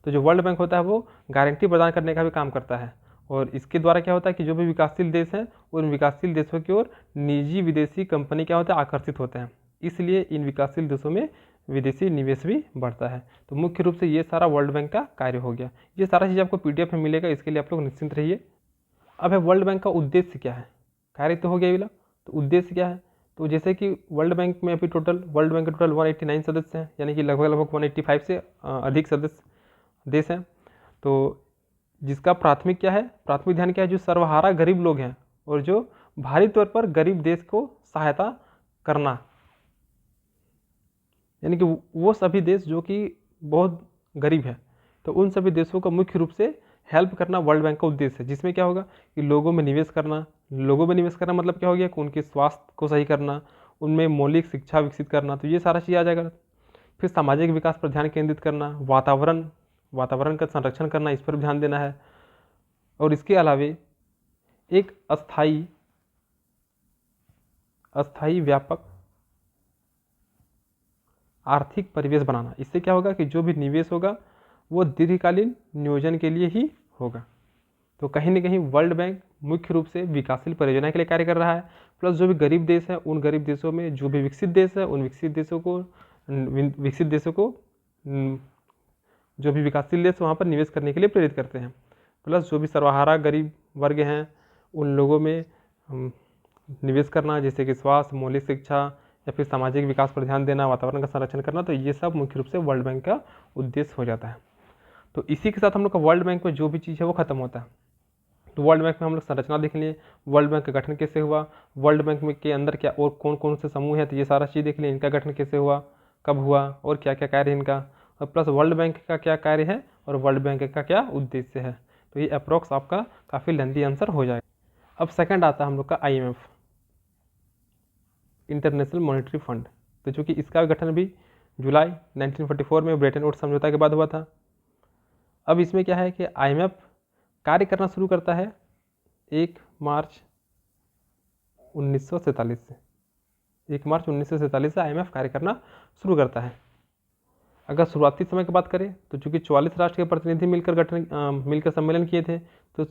तो जो वर्ल्ड बैंक होता है वो गारंटी प्रदान करने का भी काम करता है, और इसके द्वारा क्या होता है कि जो भी विकासशील देश हैं उन विकासशील देशों की ओर निजी विदेशी कंपनी क्या होता है, आकर्षित होते हैं, इसलिए इन विकासशील देशों में विदेशी निवेश भी बढ़ता है। तो मुख्य रूप से ये सारा वर्ल्ड बैंक का कार्य हो गया। ये सारा चीज़ आपको PDF में मिलेगा, इसके लिए आप लोग निश्चिंत रहिए। अब है वर्ल्ड बैंक का उद्देश्य क्या है, कार्य तो हो गया वाला, तो उद्देश्य क्या है, तो जैसे कि वर्ल्ड बैंक में अभी वर्ल्ड बैंक के टोटल 189 सदस्य हैं, यानी कि लगभग 185 से अधिक सदस्य देश हैं। तो जिसका प्राथमिक क्या है, प्राथमिक ध्यान क्या है, जो सर्वहारा गरीब लोग हैं और जो भारी तौर पर गरीब देश को सहायता करना, यानी कि वो सभी देश जो कि बहुत गरीब है, तो उन सभी देशों का मुख्य रूप से हेल्प करना वर्ल्ड बैंक का उद्देश्य है, जिसमें क्या होगा कि लोगों में निवेश करना मतलब क्या हो गया कि उनके स्वास्थ्य को सही करना, उनमें मौलिक शिक्षा विकसित करना, तो ये सारा चीज़ आ जाएगा। फिर सामाजिक विकास पर ध्यान केंद्रित करना, वातावरण का संरक्षण करना, इस पर भी ध्यान देना है, और इसके अलावे एक अस्थायी व्यापक आर्थिक परिवेश बनाना। इससे क्या होगा कि जो भी निवेश होगा वो दीर्घकालीन नियोजन के लिए ही होगा। तो कहीं ना कहीं वर्ल्ड बैंक मुख्य रूप से विकासशील परियोजना के लिए कार्य कर रहा है, प्लस जो भी गरीब देश हैं उन गरीब देशों में जो भी विकसित देश है उन विकसित देशों को जो भी विकासशील देश वहाँ पर निवेश करने के लिए प्रेरित करते हैं, प्लस जो भी सर्वहारा गरीब वर्ग हैं उन लोगों में निवेश करना, जैसे कि स्वास्थ्य, मौलिक शिक्षा या फिर सामाजिक विकास पर ध्यान देना, वातावरण का संरक्षण करना, तो ये सब मुख्य रूप से वर्ल्ड बैंक का उद्देश्य हो जाता है। तो इसी के साथ हम लोग का वर्ल्ड बैंक में जो भी चीज़ है वो खत्म होता है। तो वर्ल्ड बैंक में हम लोग संरचना देख लिए, वर्ल्ड बैंक का गठन कैसे हुआ, वर्ल्ड बैंक में के अंदर क्या और कौन कौन से समूह हैं, तो ये सारा चीज़ देख लिए, इनका गठन कैसे हुआ, कब हुआ और क्या क्या कार्य है इनका, और प्लस वर्ल्ड बैंक का क्या कार्य है और वर्ल्ड बैंक का क्या उद्देश्य है। तो ये अप्रोक्स आपका काफ़ी लेंथी आंसर हो जाएगा। अब सेकंड आता है हम लोग का IMF, इंटरनेशनल मॉनेटरी फंड। तो चूँकि इसका गठन भी जुलाई 1944 में ब्रेटन वुड्स समझौता के बाद हुआ था। अब इसमें क्या है कि IMF कार्य करना शुरू करता है 1 मार्च 1947 से। 1 मार्च 1947 से IMF कार्य करना शुरू करता है। अगर शुरुआती समय की बात करें तो चूंकि 44 राष्ट्र के प्रतिनिधि मिलकर सम्मेलन किए थे, तो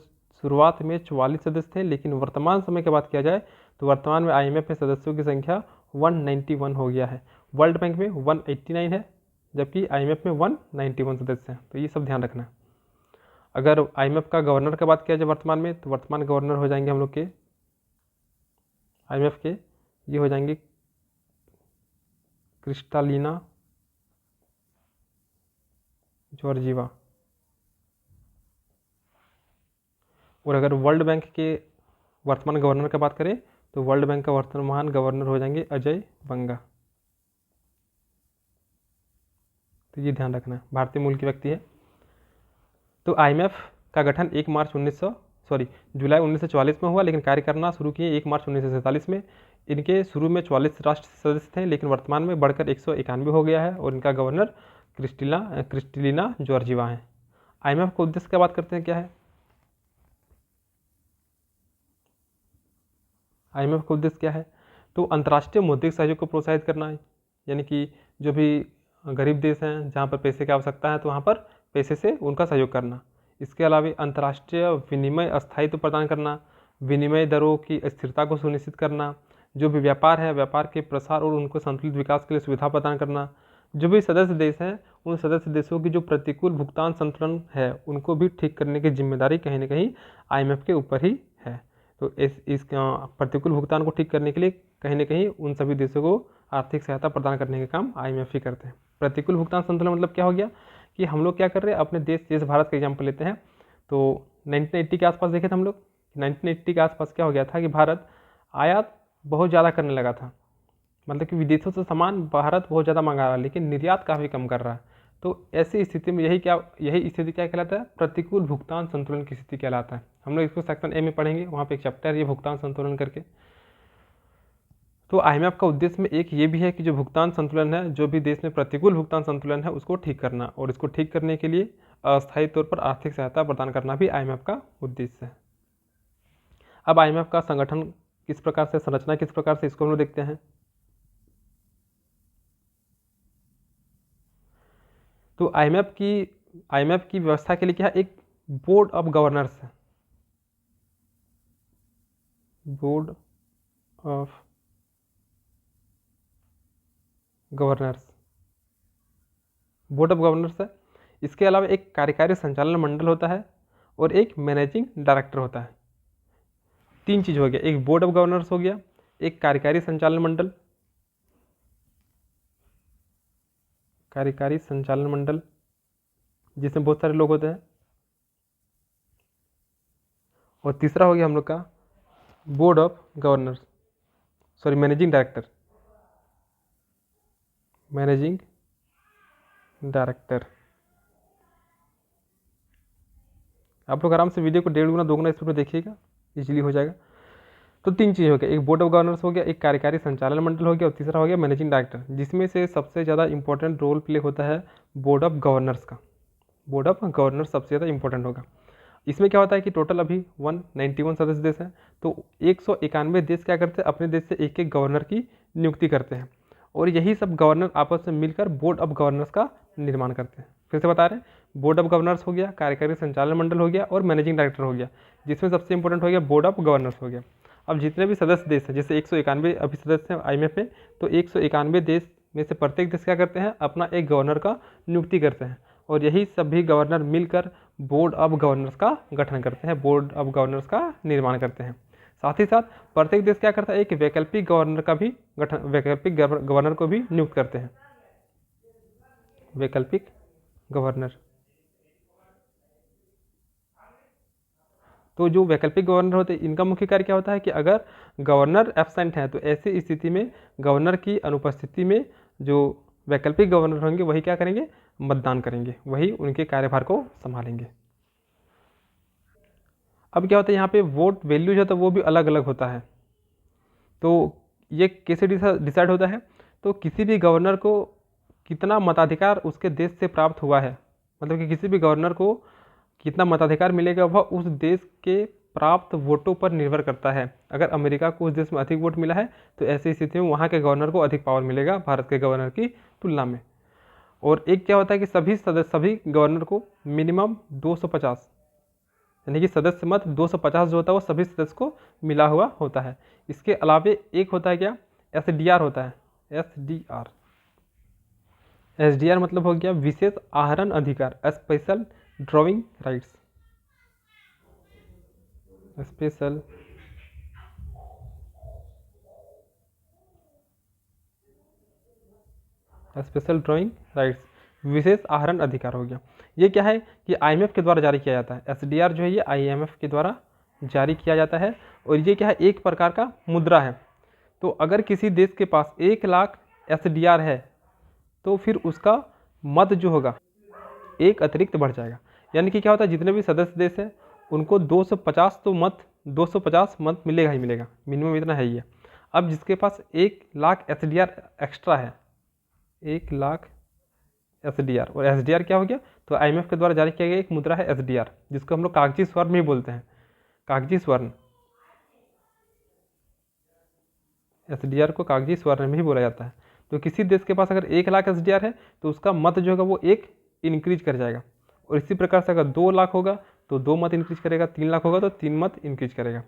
शुरुआत में 44 सदस्य थे, लेकिन वर्तमान समय की बात किया जाए तो वर्तमान में IMF में सदस्यों की संख्या 191 हो गया है। वर्ल्ड बैंक में 189 है, जबकि IMF में 191 सदस्य हैं। तो ये सब ध्यान रखना है। अगर IMF का गवर्नर की बात किया जाए वर्तमान में, तो वर्तमान गवर्नर हो जाएंगे हम लोग के IMF के, ये हो जाएंगे क्रिस्टालिना जॉर्जीवा। और अगर वर्ल्ड बैंक के वर्तमान गवर्नर की बात करें तो वर्ल्ड बैंक का वर्तमान गवर्नर हो जाएंगे अजय बंगा। तो ये ध्यान रखना है, भारतीय मूल के व्यक्ति है। तो IMF का गठन जुलाई 1944 में हुआ, लेकिन कार्य करना शुरू किए 1 मार्च 1947 में। इनके शुरू में 44 राष्ट्र सदस्य थे, लेकिन वर्तमान में बढ़कर 191 हो गया है, और इनका गवर्नर क्रिस्टलिना जॉर्जीवा है। IMF का उद्देश्य की बात करते हैं क्या है। IMF का उद्देश्य क्या है, तो अंतर्राष्ट्रीय मौद्रिक सहयोग को प्रोत्साहित करना है, यानी कि जो भी गरीब देश हैं जहाँ पर पैसे की आवश्यकता है तो वहाँ पर पैसे से उनका सहयोग करना। इसके अलावा अंतर्राष्ट्रीय विनिमय स्थायित्व प्रदान करना, विनिमय दरों की स्थिरता को सुनिश्चित करना, जो भी व्यापार है व्यापार के प्रसार और उनको संतुलित विकास के लिए सुविधा प्रदान करना। जो भी सदस्य देश हैं उन सदस्य देशों की जो प्रतिकूल भुगतान संतुलन है उनको भी ठीक करने की जिम्मेदारी कहीं ना कहीं IMF के ऊपर ही है। तो इस प्रतिकूल भुगतान को ठीक करने के लिए कहीं ना कहीं उन सभी देशों को आर्थिक सहायता प्रदान करने का काम IMF ही करते हैं। प्रतिकूल भुगतान संतुलन मतलब क्या हो गया कि हम लोग क्या कर रहे हैं, अपने देश जैसे भारत का एग्जाम्पल लेते हैं, तो 1980 के आसपास देखे थे हम लोग। 1980 के आसपास क्या हो गया था कि भारत आयात बहुत ज़्यादा करने लगा था, मतलब कि विदेशों से सामान भारत बहुत ज़्यादा मंगा रहा है, लेकिन निर्यात काफ़ी कम कर रहा है। तो ऐसी स्थिति में यही स्थिति क्या कहलाता है, प्रतिकूल भुगतान संतुलन की स्थिति कहलाता है। हम लोग इसको सेक्शन A में पढ़ेंगे, वहाँ पे एक चैप्टर ये भुगतान संतुलन करके। तो IMF का उद्देश्य में एक ये भी है कि जो भुगतान संतुलन है, जो भी देश में प्रतिकूल भुगतान संतुलन है उसको ठीक करना, और इसको ठीक करने के लिए अस्थायी तौर पर आर्थिक सहायता प्रदान करना भी IMF का उद्देश्य है। अब IMF का संगठन किस प्रकार से, संरचना किस प्रकार से, इसको हम लोग देखते हैं। तो IMF की व्यवस्था के लिए क्या है, एक बोर्ड ऑफ गवर्नर्स है, board of governors, board of governors है। इसके अलावा एक कार्यकारी संचालन मंडल होता है और एक मैनेजिंग डायरेक्टर होता है। 3 चीज हो गया, एक बोर्ड ऑफ गवर्नर्स हो गया, एक कार्यकारी संचालन मंडल, जिसमें बहुत सारे लोग होते हैं, और तीसरा हो गया हम लोग का board of governors, managing director. आप लोग आराम से वीडियो को 1.5 गुना 2 गुना स्पीड में देखिएगा, इजीली हो जाएगा। तो 3 चीज़ हो गया, एक बोर्ड ऑफ गवर्नर्स हो गया, एक कार्यकारी संचालन मंडल हो गया, और तीसरा हो गया मैनेजिंग डायरेक्टर, जिसमें से सबसे ज़्यादा इंपॉर्टेंट रोल प्ले होता है बोर्ड ऑफ गवर्नर्स का। बोर्ड ऑफ गवर्नर्स सबसे ज़्यादा इंपॉर्टेंट होगा। इसमें क्या होता है कि टोटल अभी 191 सदस्य देश हैं, तो 191 देश क्या करते हैं, अपने देश से एक एक गवर्नर की नियुक्ति करते हैं, और यही सब गवर्नर आपस में मिलकर बोर्ड ऑफ गवर्नर्स का निर्माण करते हैं। फिर से बता रहे हैं, बोर्ड ऑफ गवर्नर्स हो गया, कार्यकारी संचालन मंडल हो गया, और मैनेजिंग डायरेक्टर हो गया, जिसमें सबसे इंपॉर्टेंट हो गया बोर्ड ऑफ गवर्नर्स हो गया। अब जितने भी सदस्य देश हैं, जैसे 191 अभी सदस्य हैं IMF में, तो 191 देश में से प्रत्येक देश क्या करते हैं, अपना एक गवर्नर का नियुक्ति करते हैं, और यही सभी गवर्नर मिलकर बोर्ड ऑफ गवर्नर्स का गठन करते हैं, बोर्ड ऑफ गवर्नर्स का निर्माण करते हैं। साथ ही साथ प्रत्येक देश क्या करता है, एक वैकल्पिक गवर्नर का भी गठन, वैकल्पिक गवर्नर को भी नियुक्त करते हैं, वैकल्पिक गवर्नर। तो जो वैकल्पिक गवर्नर होते हैं इनका मुख्य कार्य क्या होता है कि अगर गवर्नर एब्सेंट है तो ऐसी स्थिति में गवर्नर की अनुपस्थिति में जो वैकल्पिक गवर्नर होंगे वही क्या करेंगे, मतदान करेंगे, वही उनके कार्यभार को संभालेंगे। अब क्या होता है यहाँ पे वोट वैल्यू जो होता है वो भी अलग अलग होता है। तो ये कैसे डिसाइड होता है, तो किसी भी गवर्नर को कितना मताधिकार उसके देश से प्राप्त हुआ है, मतलब कि किसी भी गवर्नर को कितना मताधिकार मिलेगा वह उस देश के प्राप्त वोटों पर निर्भर करता है। अगर अमेरिका को उस देश में अधिक वोट मिला है तो ऐसी स्थिति में वहाँ के गवर्नर को अधिक पावर मिलेगा भारत के गवर्नर की तुलना में। और एक क्या होता है कि सभी गवर्नर को मिनिमम 250, यानी कि सदस्य मत 250 जो होता है वो सभी सदस्य को मिला हुआ होता है। इसके अलावे एक होता है क्या, SDR होता है, SDR मतलब हो गया विशेष आहरण अधिकार, special drawing rights, special drawing rights, विशेष आहरण अधिकार हो गया। ये क्या है कि IMF के द्वारा जारी किया जाता है। SDR जो है ये IMF के द्वारा जारी किया जाता है और ये क्या है, एक प्रकार का मुद्रा है। तो अगर किसी देश के पास 1 लाख SDR है तो फिर उसका मत जो होगा एक अतिरिक्त बढ़ जाएगा। यानी कि क्या होता है, जितने भी सदस्य देश हैं उनको 250 मत मिलेगा ही मिलेगा, मिनिमम इतना है ही है। अब जिसके पास 1 लाख SDR एक्स्ट्रा है, 1 लाख SDR, और SDR क्या हो गया, तो IMF के द्वारा जारी किया गया एक मुद्रा है SDR, जिसको हम लोग कागजी स्वर्ण भी बोलते हैं, कागजी स्वर्ण, SDR को कागजी स्वर्ण में ही बोला जाता है। तो किसी देश के पास अगर 1 लाख SDR है तो उसका मत जो होगा वो एक इंक्रीज कर जाएगा। और इसी प्रकार से अगर 2 लाख होगा तो 2 मत इंक्रीज करेगा, 3 लाख होगा तो 3 मत इंक्रीज करेगा।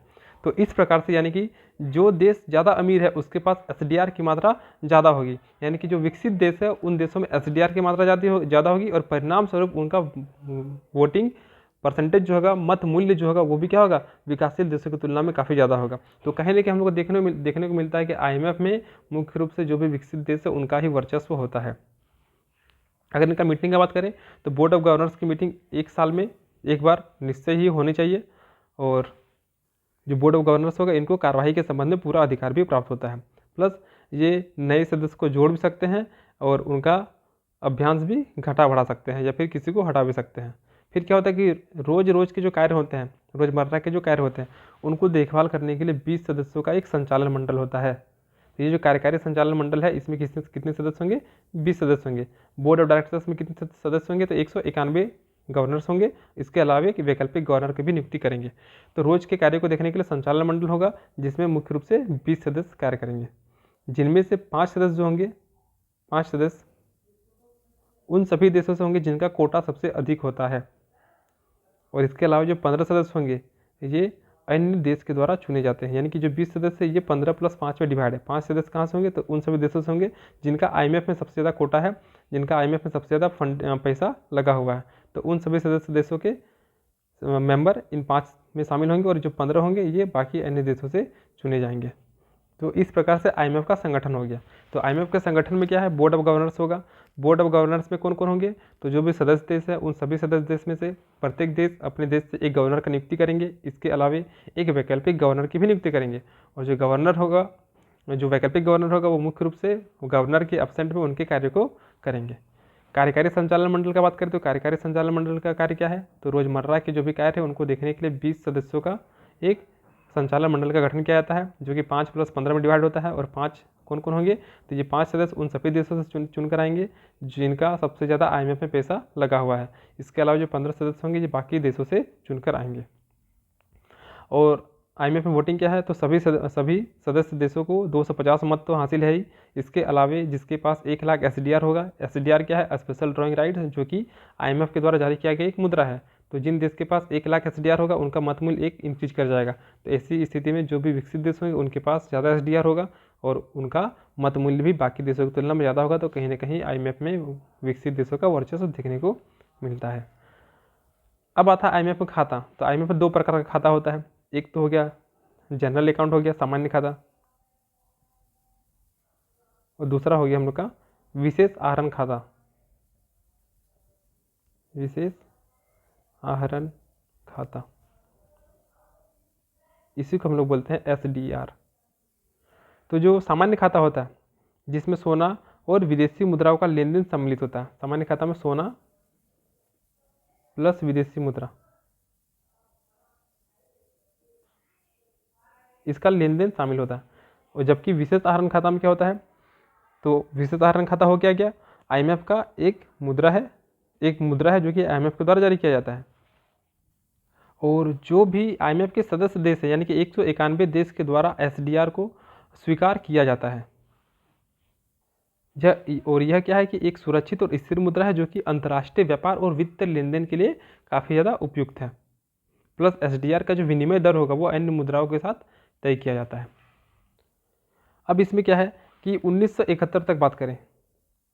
तो इस प्रकार से यानी कि जो देश ज़्यादा अमीर है उसके पास SDR की मात्रा ज़्यादा होगी, यानी कि जो विकसित देश है उन देशों में SDR की मात्रा ज़्यादा होगी और परिणाम स्वरूप उनका वोटिंग परसेंटेज जो होगा, मत मूल्य जो होगा वो भी क्या होगा, विकासशील देशों की तुलना में काफ़ी ज़्यादा होगा। तो कहीं ना कहीं हम लोग को देखने को मिलता है कि IMF में मुख्य रूप से जो भी विकसित देश है उनका ही वर्चस्व होता है। अगर इनका मीटिंग की बात करें तो बोर्ड ऑफ गवर्नर्स की मीटिंग 1 साल में एक बार निश्चय ही होनी चाहिए, और जो बोर्ड ऑफ गवर्नर्स होगा इनको कार्यवाही के संबंध में पूरा अधिकार भी प्राप्त होता है। प्लस ये नए सदस्य को जोड़ भी सकते हैं और उनका अभ्यांश भी घटा बढ़ा सकते हैं या फिर किसी को हटा भी सकते हैं। फिर क्या होता है कि रोज़ के जो कार्य होते हैं, रोज़मर्रा के जो कार्य होते हैं उनको देखभाल करने के लिए 20 सदस्यों का एक संचालन मंडल होता है। तो ये जो कार्यकारी संचालन मंडल है इसमें कितने सदस्य होंगे, 20 सदस्य होंगे। बोर्ड ऑफ डायरेक्टर्स में कितने सदस्य होंगे, तो 191 गवर्नर्स होंगे। इसके अलावा कि वैकल्पिक गवर्नर की भी नियुक्ति करेंगे। तो रोज के कार्य को देखने के लिए संचालन मंडल होगा जिसमें मुख्य रूप से 20 सदस्य कार्य करेंगे, जिनमें से 5 सदस्य जो होंगे, 5 सदस्य उन सभी देशों से होंगे जिनका कोटा सबसे अधिक होता है। और इसके अलावा जो 15 सदस्य होंगे ये अन्य देश के द्वारा चुने जाते हैं, यानी कि जो 20 सदस्य ये 15 + 5 में डिवाइड है। 5 सदस्य कहाँ से होंगे, तो उन सभी देशों से होंगे जिनका IMF में सबसे ज़्यादा कोटा है, जिनका IMF में सबसे ज़्यादा फंड पैसा लगा हुआ है। तो उन सभी सदस्य देशों के मेंबर इन 5 में शामिल होंगे और जो 15 होंगे ये बाकी अन्य देशों से चुने जाएंगे। तो इस प्रकार से IMF का संगठन हो गया। तो IMF के संगठन में क्या है, बोर्ड ऑफ गवर्नर्स होगा। बोर्ड ऑफ गवर्नर्स में कौन कौन होंगे, तो जो भी सदस्य देश है उन सभी सदस्य देश में से प्रत्येक देश अपने देश से एक गवर्नर का नियुक्ति करेंगे। इसके अलावा एक वैकल्पिक गवर्नर की भी नियुक्ति करेंगे। और जो गवर्नर होगा, जो वैकल्पिक गवर्नर होगा वो मुख्य रूप से गवर्नर के एब्सेंट में उनके कार्य को करेंगे। कार्यकारी संचालन मंडल का बात करें तो कार्यकारी संचालन मंडल का कार्य क्या है, तो रोजमर्रा के जो भी कार्य है उनको देखने के लिए 20 सदस्यों का एक संचालन मंडल का गठन किया जाता है, जो कि 5 + 15 में डिवाइड होता है। और 5 कौन कौन होंगे, तो ये 5 सदस्य उन सभी देशों से चुन कर आएंगे जिनका सबसे ज़्यादा IMF में पैसा लगा हुआ है। इसके अलावा जो 15 सदस्य होंगे ये बाकी देशों से चुनकर आएंगे। और IMF में वोटिंग क्या है, तो सभी सदस्य देशों को 250 मत तो हासिल है ही। इसके अलावा जिसके पास 1 लाख SDR होगा, SDR क्या है, स्पेशल ड्रॉइंग राइट, जो कि IMF के द्वारा जारी किया गया एक मुद्रा है। तो जिन देश के पास 1 लाख SDR होगा उनका मत मूल्य एक इंक्रीज कर जाएगा। तो ऐसी स्थिति में जो भी विकसित देश होंगे उनके पास ज़्यादा SDR होगा और उनका मत मूल्य भी बाकी देशों की तुलना में ज़्यादा होगा। तो कहीं ना कहीं IMF में विकसित देशों का वर्चस्व देखने को मिलता है। अब आता है IMF में खाता। तो IMF में 2 प्रकार का खाता होता है। एक तो हो गया जनरल अकाउंट, हो गया सामान्य खाता, और दूसरा हो गया हम लोग का विशेष आहरण खाता, विशेष आहरण खाता। इसी को हम लोग बोलते हैं SDR। तो जो सामान्य खाता होता है जिसमें सोना और विदेशी मुद्राओं का लेन देन सम्मिलित होता है, सामान्य खाता में सोना प्लस विदेशी मुद्रा, इसका लेन देन शामिल होता है। और जबकि विशेष आहरण खाता में क्या होता है, तो विशेष आहरण खाता हो क्या गया, IMF का एक मुद्रा है जो कि IMF के द्वारा जारी किया जाता है। और जो भी IMF के सदस्य देश है यानी कि 191 देश के द्वारा SDR को स्वीकार किया जाता है। यह क्या है कि एक सुरक्षित और स्थिर मुद्रा है जो कि अंतर्राष्ट्रीय व्यापार और वित्तीय लेन देन के लिए काफ़ी ज़्यादा उपयुक्त है। प्लस SDR का जो विनिमय दर होगा वो अन्य मुद्राओं के साथ तय किया जाता है। अब इसमें क्या है कि 1971 तक बात करें,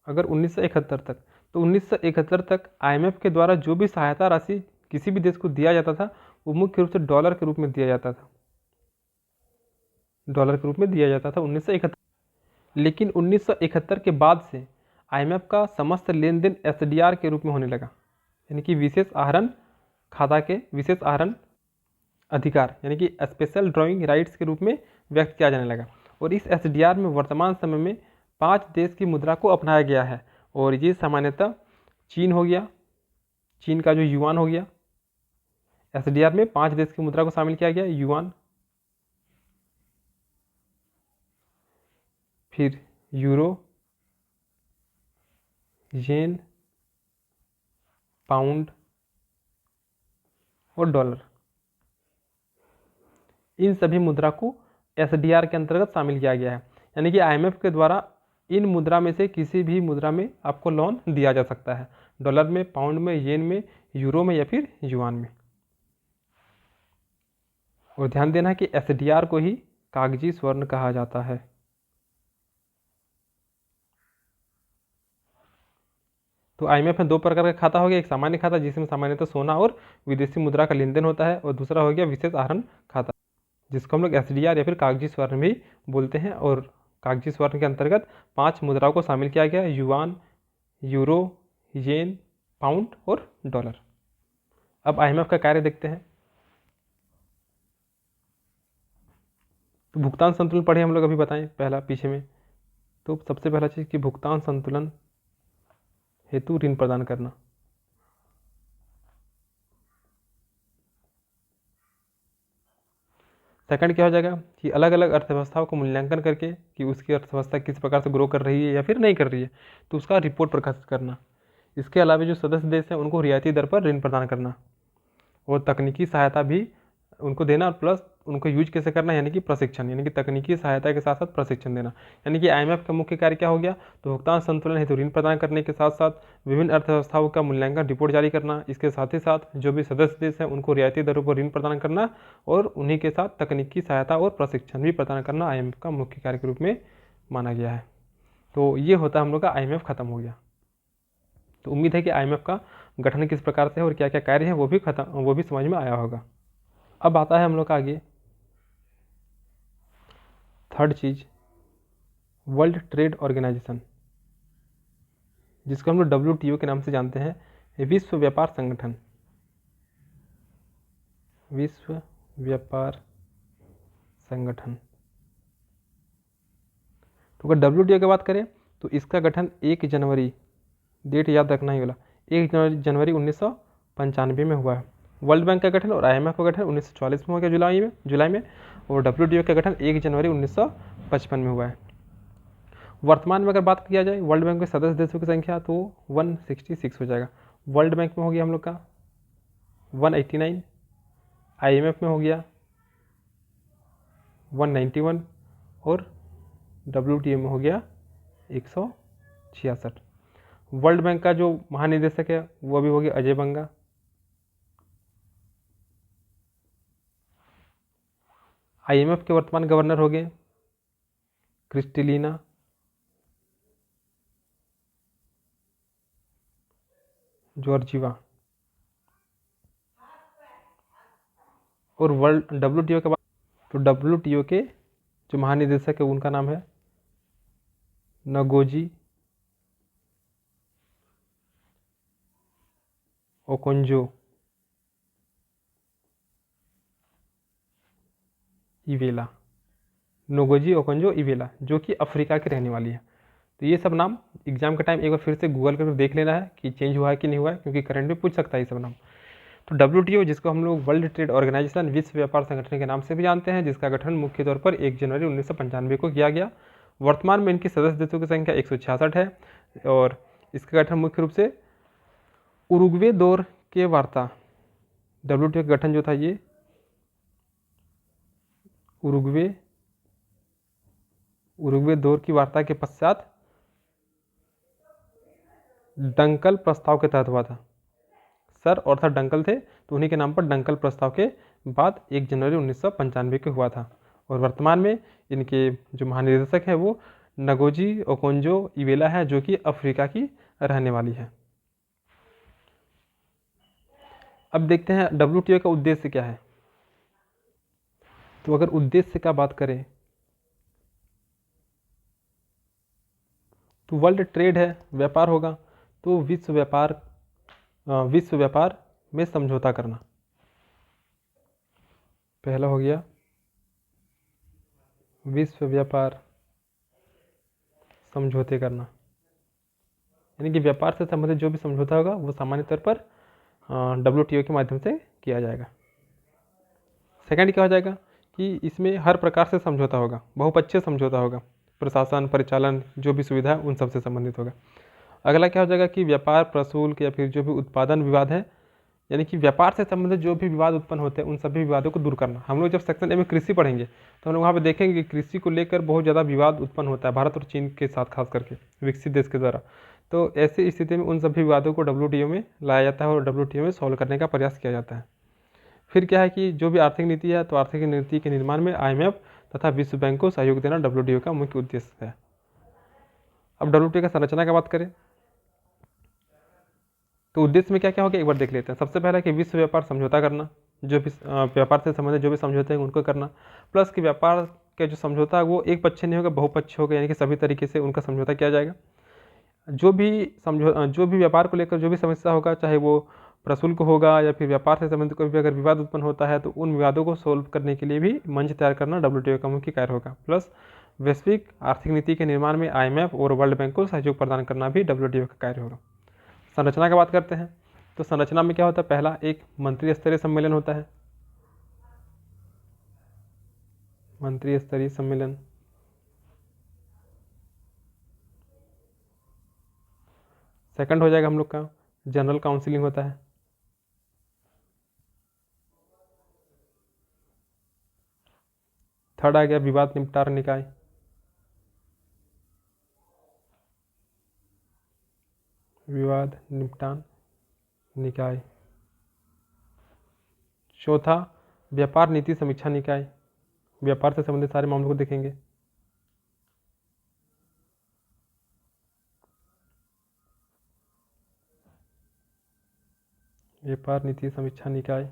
अगर 1971 तक, तो 1971 तक IMF के द्वारा जो भी सहायता राशि किसी भी देश को दिया जाता था वो मुख्य रूप से डॉलर के रूप में दिया जाता था, 1971। लेकिन 1971 के बाद से IMF का समस्त लेन देन SDR के रूप में होने लगा, यानी कि विशेष आहरण खाता के विशेष आहरण अधिकार यानी कि स्पेशल ड्रॉइंग राइट्स के रूप में व्यक्त किया जाने लगा। और इस SDR में वर्तमान समय में 5 देश की मुद्रा को अपनाया गया है, और ये सामान्यतः चीन हो गया, चीन का जो युआन हो गया। SDR में 5 देश की मुद्रा को शामिल किया गया, युआन, फिर यूरो, येन, पाउंड और डॉलर। इन सभी मुद्रा को SDR के अंतर्गत शामिल किया गया है, यानी कि IMF के द्वारा इन मुद्रा में से किसी भी मुद्रा में आपको लोन दिया जा सकता है, डॉलर में, पाउंड में, येन में, यूरो में या फिर युआन में। और ध्यान देना कि SDR को ही कागजी स्वर्ण कहा जाता है। तो IMF में 2 प्रकार का खाता हो गया, एक सामान्य खाता जिसमें सामान्यतः सोना और विदेशी मुद्रा का लेन देन होता है, और दूसरा हो गया विशेष आहरण खाता जिसको हम लोग SDR या फिर कागजी स्वर्ण भी बोलते हैं। और कागजी स्वर्ण के अंतर्गत 5 मुद्राओं को शामिल किया गया, युआन, यूरो, येन, पाउंड और डॉलर। अब IMF का कार्य देखते हैं। तो भुगतान संतुलन पढ़े हम लोग, अभी बताएं पहला पीछे में। तो सबसे पहला चीज़ कि भुगतान संतुलन हेतु ऋण प्रदान करना। सेकंड क्या हो जाएगा कि अलग अलग अर्थव्यवस्थाओं को मूल्यांकन करके कि उसकी अर्थव्यवस्था किस प्रकार से ग्रो कर रही है या फिर नहीं कर रही है, तो उसका रिपोर्ट प्रकाशित करना। इसके अलावा जो सदस्य देश हैं उनको रियायती दर पर ऋण प्रदान करना, और तकनीकी सहायता भी उनको देना, और प्लस उनको यूज कैसे करना यानी कि प्रशिक्षण, यानी कि तकनीकी सहायता के साथ साथ प्रशिक्षण देना। यानी कि IMF का मुख्य कार्य क्या हो गया, तो भुगतान संतुलन हेतु ऋण प्रदान करने के साथ साथ विभिन्न अर्थव्यवस्थाओं का मूल्यांकन रिपोर्ट जारी करना, इसके साथ ही साथ जो भी सदस्य देश हैं उनको रियायती दरों पर ऋण प्रदान करना, और उन्हीं के साथ तकनीकी सहायता और प्रशिक्षण भी प्रदान करना IMF का मुख्य कार्य के रूप में माना गया है। तो ये होता है हम लोग का IMF खत्म हो गया। तो उम्मीद है कि IMF का गठन किस प्रकार से है और क्या क्या कार्य है वो भी समझ में आया होगा। अब आता है हम लोग का आगे थर्ड चीज, वर्ल्ड ट्रेड ऑर्गेनाइजेशन, जिसको हम लोग WTO के नाम से जानते हैं, विश्व व्यापार संगठन। विश्व व्यापार संगठन। तो अगर WTO की बात करें तो इसका गठन 1 जनवरी, डेट याद रखना ही वाला, 1 जनवरी 1995 में हुआ है। वर्ल्ड बैंक का गठन और IMF का गठन 1944 में हो गया, जुलाई में, और WTO का गठन 1 जनवरी 1955 में हुआ है। वर्तमान में अगर बात किया जाए वर्ल्ड बैंक में सदस्य देशों की संख्या तो 166 हो जाएगा। वर्ल्ड बैंक में हो गया हम लोग का 189, IMF में हो गया 191, और WTO में हो गया 166। वर्ल्ड बैंक का जो महानिदेशक है वो भी हो गया अजय बंगा। IMF के वर्तमान गवर्नर हो गए क्रिस्टलिना जॉर्जिवा। और WTO के बाद तो WTO के जो महानिदेशक है उनका नाम है Ngozi Okonjo. Iweala, Ngozi Okonjo Iweala, जो कि अफ्रीका की रहने वाली है। तो ये सब नाम एग्जाम के टाइम एक बार फिर से गूगल करके देख लेना है कि चेंज हुआ है कि नहीं हुआ है, क्योंकि करंट में पूछ सकता है ये सब नाम। तो WTO, जिसको हम लोग वर्ल्ड ट्रेड ऑर्गेनाइजेशन, विश्व व्यापार संगठन के नाम से भी जानते हैं, जिसका गठन मुख्य तौर पर 1 जनवरी 1995 को किया गया। वर्तमान में इनकी सदस्य देशों की संख्या 166 है और इसका गठन मुख्य रूप से उरुग्वे दौर के वार्ता, WTO का गठन जो था ये उरुग्वे दौर की वार्ता के पश्चात डंकल प्रस्ताव के तहत हुआ था। सर और सर डंकल थे, तो उन्हीं के नाम पर डंकल प्रस्ताव के बाद 1 जनवरी 1995 को हुआ था। और वर्तमान में इनके जो महानिदेशक है वो नगोजी ओकोंजो इवेला है, जो कि अफ्रीका की रहने वाली है। अब देखते हैं WTO का उद्देश्य क्या है। तो अगर उद्देश्य का बात करें तो वर्ल्ड ट्रेड है, व्यापार होगा, तो विश्व व्यापार में समझौता करना। पहला हो गया विश्व व्यापार समझौते करना, यानी कि व्यापार से संबंधित जो भी समझौता होगा वो सामान्य तौर पर WTO के माध्यम से किया जाएगा। सेकंड क्या हो जाएगा कि इसमें हर प्रकार से समझौता होगा, बहुपक्षीय समझौता होगा, प्रशासन, परिचालन, जो भी सुविधा है उन सब से संबंधित होगा। अगला क्या हो जाएगा कि व्यापार, प्रशुल्क या फिर जो भी उत्पादन विवाद है, यानी कि व्यापार से संबंधित जो भी विवाद उत्पन्न होते हैं उन सभी विवादों को दूर करना। हम लोग जब सेक्शन ए में कृषि पढ़ेंगे तो हम लोग वहाँ पे देखेंगे कि कृषि को लेकर बहुत ज़्यादा विवाद उत्पन्न होता है भारत और चीन के साथ, खास करके विकसित देश के द्वारा। तो ऐसी स्थिति में उन सभी विवादों को WTO में लाया जाता है और WTO में सॉल्व करने का प्रयास किया जाता है। फिर क्या है कि जो भी आर्थिक नीति है, तो आर्थिक नीति के निर्माण में IMF तथा विश्व बैंक को सहयोग देना WTO का मुख्य उद्देश्य है। अब WTO का संरचना की बात करें तो उद्देश्य में क्या क्या होगा एक बार देख लेते हैं। सबसे पहला कि विश्व व्यापार समझौता करना, जो भी व्यापार से संबंधित जो भी समझौते हैं उनको करना, प्लस कि व्यापार का जो समझौता है वो एक पक्षीय नहीं होगा, बहुपक्षीय होगा, यानी कि सभी तरीके से उनका समझौता किया जाएगा। जो भी व्यापार को लेकर जो भी समस्या होगा, चाहे वो प्रशुल्क होगा या फिर व्यापार से संबंधित कोई भी अगर विवाद उत्पन्न होता है, तो उन विवादों को सोल्व करने के लिए भी मंच तैयार करना WTO का मुख्य कार्य होगा। प्लस वैश्विक आर्थिक नीति के निर्माण में IMF और वर्ल्ड बैंक को सहयोग प्रदान करना भी WTO का कार्य होगा। संरचना की बात करते हैं तो संरचना में क्या होता है, पहला एक मंत्री स्तरीय सम्मेलन होता है, मंत्री स्तरीय सम्मेलन। सेकंड हो जाएगा हम लोग का जनरल काउंसिलिंग होता है। थर्ड आ गया विवाद निपटान निकाय। विवाद निपटान निकाय। चौथा व्यापार नीति समीक्षा निकाय, व्यापार से संबंधित सारे मामलों को देखेंगे। व्यापार नीति समीक्षा निकाय।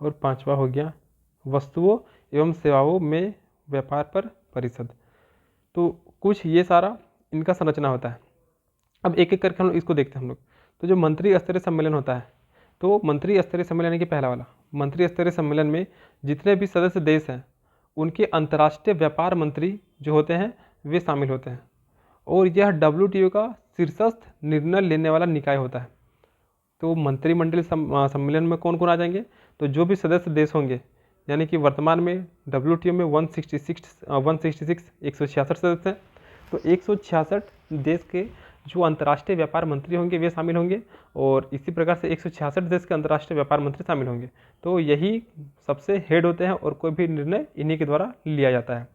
और पांचवा हो गया वस्तुओं एवं सेवाओं में व्यापार पर परिषद। तो कुछ ये सारा इनका संरचना होता है। अब एक एक करके हम लोग इसको देखते हैं हम लोग। तो जो मंत्री स्तरीय सम्मेलन होता है, तो मंत्री स्तरीय सम्मेलन यानी कि पहला वाला मंत्री स्तरीय सम्मेलन में जितने भी सदस्य देश हैं उनके अंतर्राष्ट्रीय व्यापार मंत्री जो होते हैं वे शामिल होते हैं, और यह WTO का शीर्षस्थ निर्णय लेने वाला निकाय होता है। तो मंत्रिमंडल सम्मेलन में कौन कौन आ जाएंगे, तो जो भी सदस्य देश होंगे, यानी कि वर्तमान में WTO में 166 सदस्य हैं, तो 166 देश के जो अंतर्राष्ट्रीय व्यापार मंत्री होंगे वे शामिल होंगे, और इसी प्रकार से 166 देश के अंतर्राष्ट्रीय व्यापार मंत्री शामिल होंगे। तो यही सबसे हेड होते हैं और कोई भी निर्णय इन्हीं के द्वारा लिया जाता है।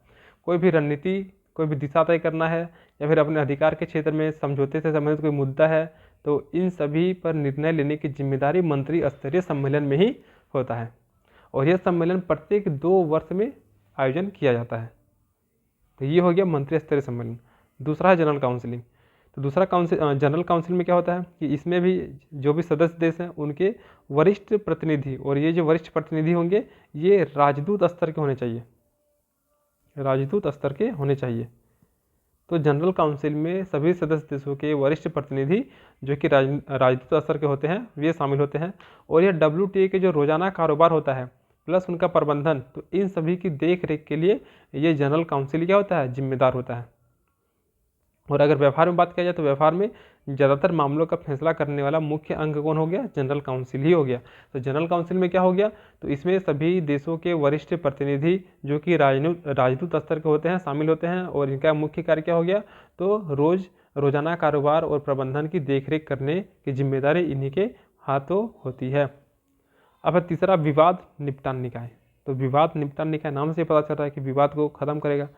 कोई भी रणनीति, कोई भी दिशा तय करना है या फिर अपने अधिकार के क्षेत्र में समझौते से संबंधित कोई मुद्दा है, तो इन सभी पर निर्णय लेने की जिम्मेदारी मंत्री स्तरीय सम्मेलन में ही होता है, और यह सम्मेलन प्रत्येक 2 वर्ष में आयोजन किया जाता है। तो ये हो गया मंत्री स्तरीय सम्मेलन। दूसरा है जनरल काउंसिलिंग। तो दूसरा जनरल काउंसिल में क्या होता है कि इसमें भी जो भी सदस्य देश हैं उनके वरिष्ठ प्रतिनिधि, और ये जो वरिष्ठ प्रतिनिधि होंगे ये राजदूत स्तर के होने चाहिए, राजदूत स्तर के होने चाहिए। तो जनरल काउंसिल में सभी सदस्य देशों के वरिष्ठ प्रतिनिधि जो कि राजदूत स्तर के होते हैं वे शामिल होते हैं, और यह WTO के जो रोजाना कारोबार होता है प्लस उनका प्रबंधन, तो इन सभी की देख रेख के लिए ये जनरल काउंसिल क्या होता है, जिम्मेदार होता है। और अगर व्यवहार में बात किया जाए तो व्यवहार में ज़्यादातर मामलों का फैसला करने वाला मुख्य अंग कौन हो गया, जनरल काउंसिल ही हो गया। तो जनरल काउंसिल में क्या हो गया, तो इसमें सभी देशों के वरिष्ठ प्रतिनिधि जो कि राजदूत स्तर के होते हैं शामिल होते हैं, और इनका मुख्य कार्य क्या हो गया, तो रोजाना कारोबार और प्रबंधन की देखरेख करने की जिम्मेदारी इन्हीं के हाथों होती है। अब है तीसरा, विवाद निपटान निकाय। तो विवाद निपटान निकाय नाम से पता चल रहा है कि विवाद को खत्म करेगा।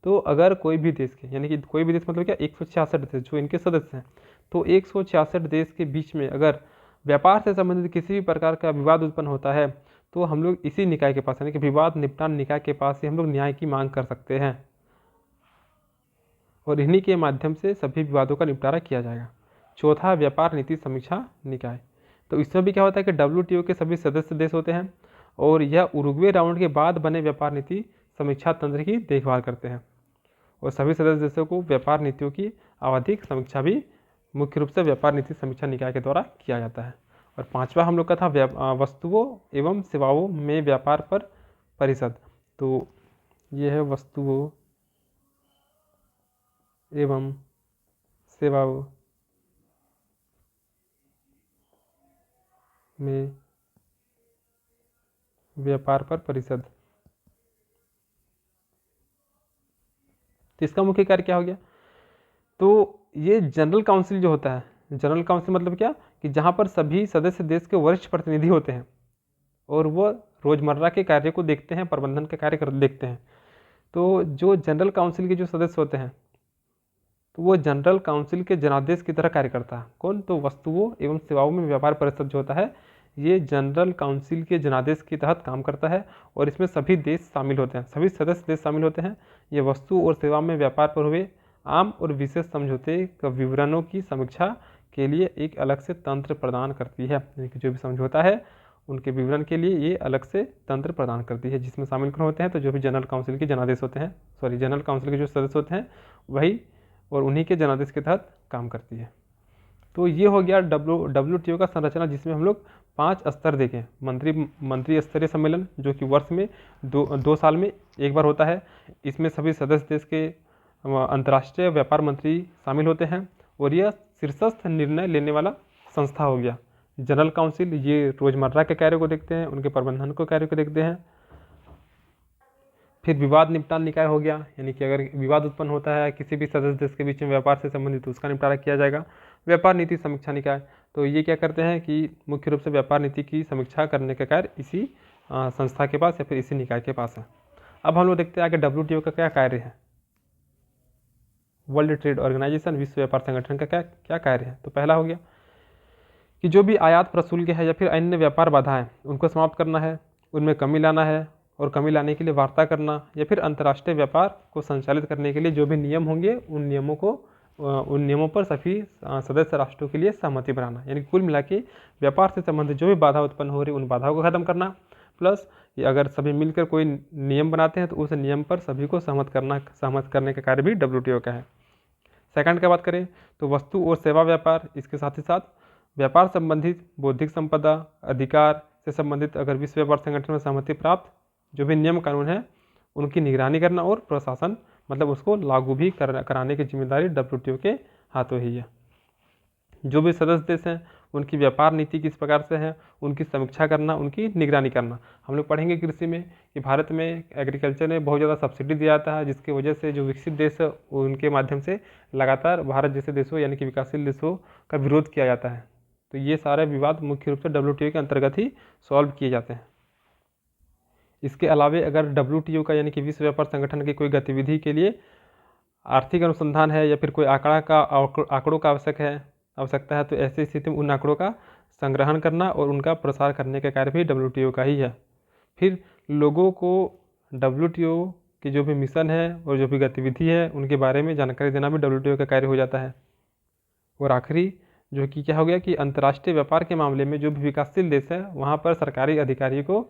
तो अगर कोई भी देश के, यानी कि कोई भी देश मतलब क्या, 166 देश जो इनके सदस्य हैं, तो 166 देश के बीच में अगर व्यापार से संबंधित किसी भी प्रकार का विवाद उत्पन्न होता है, तो हम लोग इसी निकाय के पास, यानी कि विवाद निपटान निकाय के पास ही हम लोग न्याय की मांग कर सकते हैं, और इन्हीं के माध्यम से सभी विवादों का निपटारा किया जाएगा। चौथा, व्यापार नीति समीक्षा निकाय। तो इसमें भी क्या होता है कि WTO के सभी सदस्य देश होते हैं, और यह उरुग्वे राउंड के बाद बने व्यापार नीति समीक्षा तंत्र की देखभाल करते हैं, और सभी सदस्य देशों को व्यापार नीतियों की आवधिक समीक्षा भी मुख्य रूप से व्यापार नीति समीक्षा निकाय के द्वारा किया जाता है। और पांचवा हम लोग का था वस्तुओं एवं सेवाओं में व्यापार पर परिषद। तो ये है वस्तुओं एवं सेवाओं में व्यापार पर परिषद। तो इसका मुख्य कार्य क्या हो गया, तो ये जनरल काउंसिल जो होता है, जनरल काउंसिल मतलब क्या, कि जहाँ पर सभी सदस्य देश के वरिष्ठ प्रतिनिधि होते हैं, और वो रोजमर्रा के कार्य को देखते हैं, प्रबंधन के कार्य देखते हैं। तो जो जनरल काउंसिल के जो सदस्य होते हैं, तो वो जनरल काउंसिल के जनादेश की तरह कार्य करता है। कौन, तो वस्तुओं एवं सेवाओं में व्यापार परिषद जो होता है, ये जनरल काउंसिल के जनादेश के तहत काम करता है, और इसमें सभी देश शामिल होते हैं, सभी सदस्य देश शामिल होते हैं। ये वस्तु और सेवा में व्यापार पर हुए आम और विशेष समझौते का विवरणों की समीक्षा के लिए एक अलग से तंत्र प्रदान करती है, यानी कि जो भी समझौता है उनके विवरण के लिए ये अलग से तंत्र प्रदान करती है, जिसमें शामिल कौन होते हैं, तो जो भी जनरल काउंसिल के जनादेश होते हैं, जनरल काउंसिल के जो सदस्य होते हैं वही, और उन्हीं के जनादेश के तहत काम करती है। तो ये हो गया WTO का संरचना, जिसमें हम लोग 5 स्तर देखें। मंत्री स्तरीय सम्मेलन जो कि वर्ष में दो साल में एक बार होता है। इसमें सभी सदस्य देश के अंतर्राष्ट्रीय व्यापार मंत्री शामिल होते हैं, और यह शीर्षस्थ निर्णय लेने वाला संस्था हो गया। जनरल काउंसिल ये रोजमर्रा के कार्यों को देखते हैं, उनके प्रबंधन को कार्यों को देखते हैं। फिर विवाद निपटान निकाय हो गया, यानी कि अगर विवाद उत्पन्न होता है किसी भी सदस्य देश के बीच में व्यापार से संबंधित, तो उसका निपटारा किया जाएगा। व्यापार नीति समीक्षा निकाय, तो ये क्या करते हैं कि मुख्य रूप से व्यापार नीति की समीक्षा करने का कार्य इसी संस्था के पास या फिर इसी निकाय के पास है। अब हम लोग देखते हैं आगे WTO का क्या कार्य है। वर्ल्ड ट्रेड ऑर्गेनाइजेशन, विश्व व्यापार संगठन का क्या कार्य है। तो पहला हो गया कि जो भी आयात प्रशुल्क है या फिर अन्य व्यापार बाधाएं, उनको समाप्त करना है, उनमें कमी लाना है, और कमी लाने के लिए वार्ता करना, या फिर अंतर्राष्ट्रीय व्यापार को संचालित करने के लिए जो भी नियम होंगे उन नियमों पर सभी सदस्य राष्ट्रों के लिए सहमति बनाना। यानी कुल मिला के व्यापार से संबंधित जो भी बाधा उत्पन्न हो रही उन बाधाओं को खत्म करना, प्लस ये अगर सभी मिलकर कोई नियम बनाते हैं तो उस नियम पर सभी को सहमत करने का कार्य भी WTO का है। सेकंड की बात करें तो वस्तु और सेवा व्यापार, इसके साथ ही साथ व्यापार संबंधित बौद्धिक संपदा अधिकार से संबंधित अगर विश्व व्यापार संगठन में सहमति प्राप्त जो भी नियम कानून है उनकी निगरानी करना और प्रशासन, मतलब उसको लागू भी कराने की जिम्मेदारी WTO के हाथों ही है। जो भी सदस्य देश हैं उनकी व्यापार नीति किस प्रकार से है उनकी समीक्षा करना, उनकी निगरानी करना। हम लोग पढ़ेंगे कृषि में कि भारत में एग्रीकल्चर में बहुत ज़्यादा सब्सिडी दिया जाता है, जिसकी वजह से जो विकसित देश है उनके माध्यम से लगातार भारत जैसे देशों यानी कि विकासशील देशों का विरोध किया जाता है। तो ये सारे विवाद मुख्य रूप से WTO के अंतर्गत ही सॉल्व किए जाते हैं। इसके अलावा अगर WTO का यानी कि विश्व व्यापार संगठन की कोई गतिविधि के लिए आर्थिक अनुसंधान है या फिर कोई आंकड़ों का आवश्यकता है तो ऐसी स्थिति में उन आंकड़ों का संग्रहण करना और उनका प्रसार करने का कार्य भी WTO का ही है। फिर लोगों को WTO की जो भी मिशन है और जो भी गतिविधि है उनके बारे में जानकारी देना भी WTO का कार्य हो जाता है। और आखिरी जो कि क्या हो गया कि अंतर्राष्ट्रीय व्यापार के मामले में जो भी विकासशील देश है वहाँ पर सरकारी अधिकारियों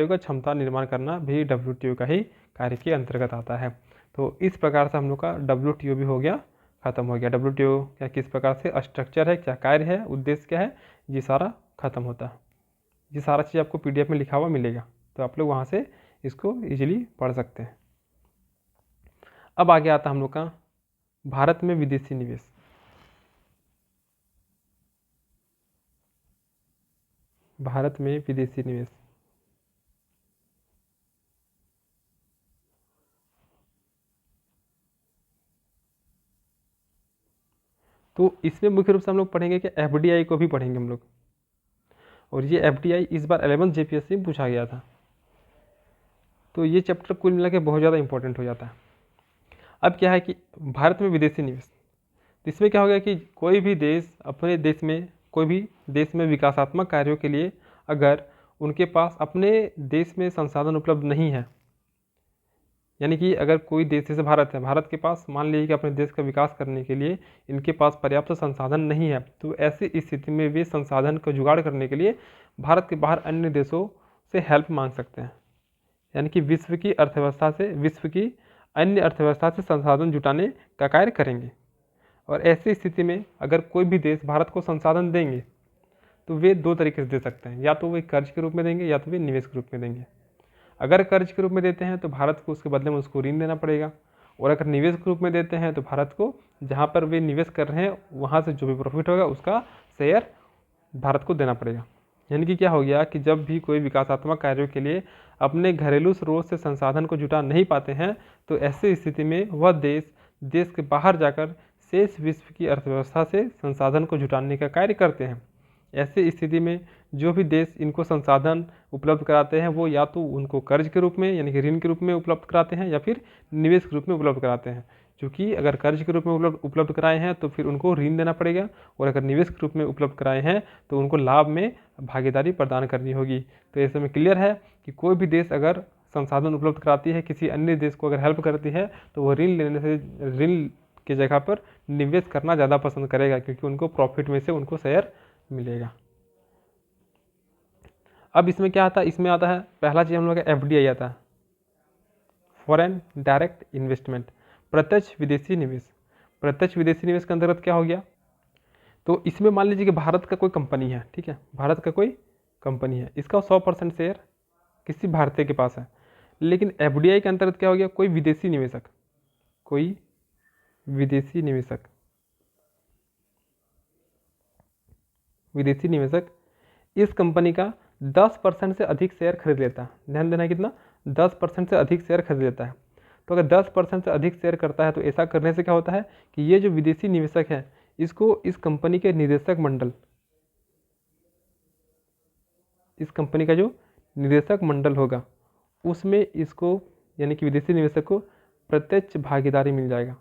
का क्षमता निर्माण करना भी WTO का ही कार्य के अंतर्गत आता है। तो इस प्रकार से हम लोग का WTO भी हो गया, खत्म हो गया। WTO क्या किस प्रकार से स्ट्रक्चर है, क्या कार्य है, उद्देश्य क्या है, ये सारा खत्म होता है। ये सारा चीज़ आपको PDF में लिखा हुआ मिलेगा, तो आप लोग वहाँ से इसको ईजिली पढ़ सकते हैं। अब आगे आता हम लोग का भारत में विदेशी निवेश। भारत में विदेशी निवेश, तो इसमें मुख्य रूप से हम लोग पढ़ेंगे कि FDI को भी पढ़ेंगे हम लोग, और ये FDI इस बार 11 JPSC में पूछा गया था, तो ये चैप्टर कुल मिला के बहुत ज़्यादा इंपॉर्टेंट हो जाता है। अब क्या है कि भारत में विदेशी निवेश, तो इसमें क्या हो गया कि कोई भी देश अपने देश में, कोई भी देश में विकासात्मक कार्यों के लिए अगर उनके पास अपने देश में संसाधन उपलब्ध नहीं है, यानी कि अगर कोई देश जैसे भारत है, भारत के पास मान लीजिए कि अपने देश का विकास करने के लिए इनके पास पर्याप्त संसाधन नहीं है, तो ऐसी स्थिति में वे संसाधन को जुगाड़ करने के लिए भारत के बाहर अन्य देशों से हेल्प मांग सकते हैं, यानी कि विश्व की अर्थव्यवस्था से, विश्व की अन्य अर्थव्यवस्था से संसाधन जुटाने का कार्य करेंगे। और ऐसी स्थिति में अगर कोई भी देश भारत को संसाधन देंगे तो वे दो तरीके से दे सकते हैं, या तो वे कर्ज के रूप में देंगे या तो वे निवेश के रूप में देंगे। अगर कर्ज के रूप में देते हैं तो भारत को उसके बदले में उसको ऋण देना पड़ेगा, और अगर निवेश के रूप में देते हैं तो भारत को जहाँ पर वे निवेश कर रहे हैं वहाँ से जो भी प्रॉफिट होगा उसका शेयर भारत को देना पड़ेगा। यानी कि क्या हो गया कि जब भी कोई विकासात्मक कार्यों के लिए अपने घरेलू स्रोत से संसाधन को जुटा नहीं पाते हैं, तो ऐसी स्थिति में वह देश के बाहर जाकर शेष विश्व की अर्थव्यवस्था से संसाधन को जुटाने का कार्य करते हैं। ऐसी स्थिति में जो भी देश इनको संसाधन उपलब्ध कराते हैं वो या तो उनको कर्ज के रूप में यानी कि ऋण के रूप में उपलब्ध कराते हैं या फिर निवेश के रूप में उपलब्ध कराते हैं। क्योंकि अगर कर्ज के रूप में उपलब्ध कराए हैं तो फिर उनको ऋण देना पड़ेगा, और अगर निवेश के रूप में उपलब्ध कराए हैं तो उनको लाभ में भागीदारी प्रदान करनी होगी। तो ऐसे में क्लियर है कि कोई भी देश अगर संसाधन उपलब्ध कराती है, किसी अन्य देश को अगर हेल्प करती है, तो वह ऋण लेने से, ऋण की जगह पर निवेश करना ज़्यादा पसंद करेगा, क्योंकि उनको प्रॉफिट में से उनको शेयर मिलेगा। अब इसमें क्या आता है, इसमें आता है पहला चीज़ हम लोग का FDI आता है, फॉरेन डायरेक्ट इन्वेस्टमेंट, प्रत्यक्ष विदेशी निवेश। प्रत्यक्ष विदेशी निवेश के अंतर्गत क्या हो गया, तो इसमें मान लीजिए कि भारत का कोई कंपनी है, ठीक है, भारत का कोई कंपनी है, इसका 100% शेयर किसी भारतीय के पास है, लेकिन FDI के अंतर्गत क्या हो गया, कोई विदेशी निवेशक, कोई विदेशी निवेशक, विदेशी निवेशक इस कंपनी का 10% से अधिक शेयर खरीद लेता है। ध्यान देना कितना, 10% से अधिक शेयर खरीद लेता है। तो अगर 10% से अधिक शेयर करता है तो ऐसा करने से क्या होता है कि ये जो विदेशी निवेशक है इसको इस कंपनी के निदेशक मंडल, इस कंपनी का जो निदेशक मंडल होगा उसमें इसको यानी कि विदेशी निवेशक को प्रत्यक्ष भागीदारी मिल जाएगा।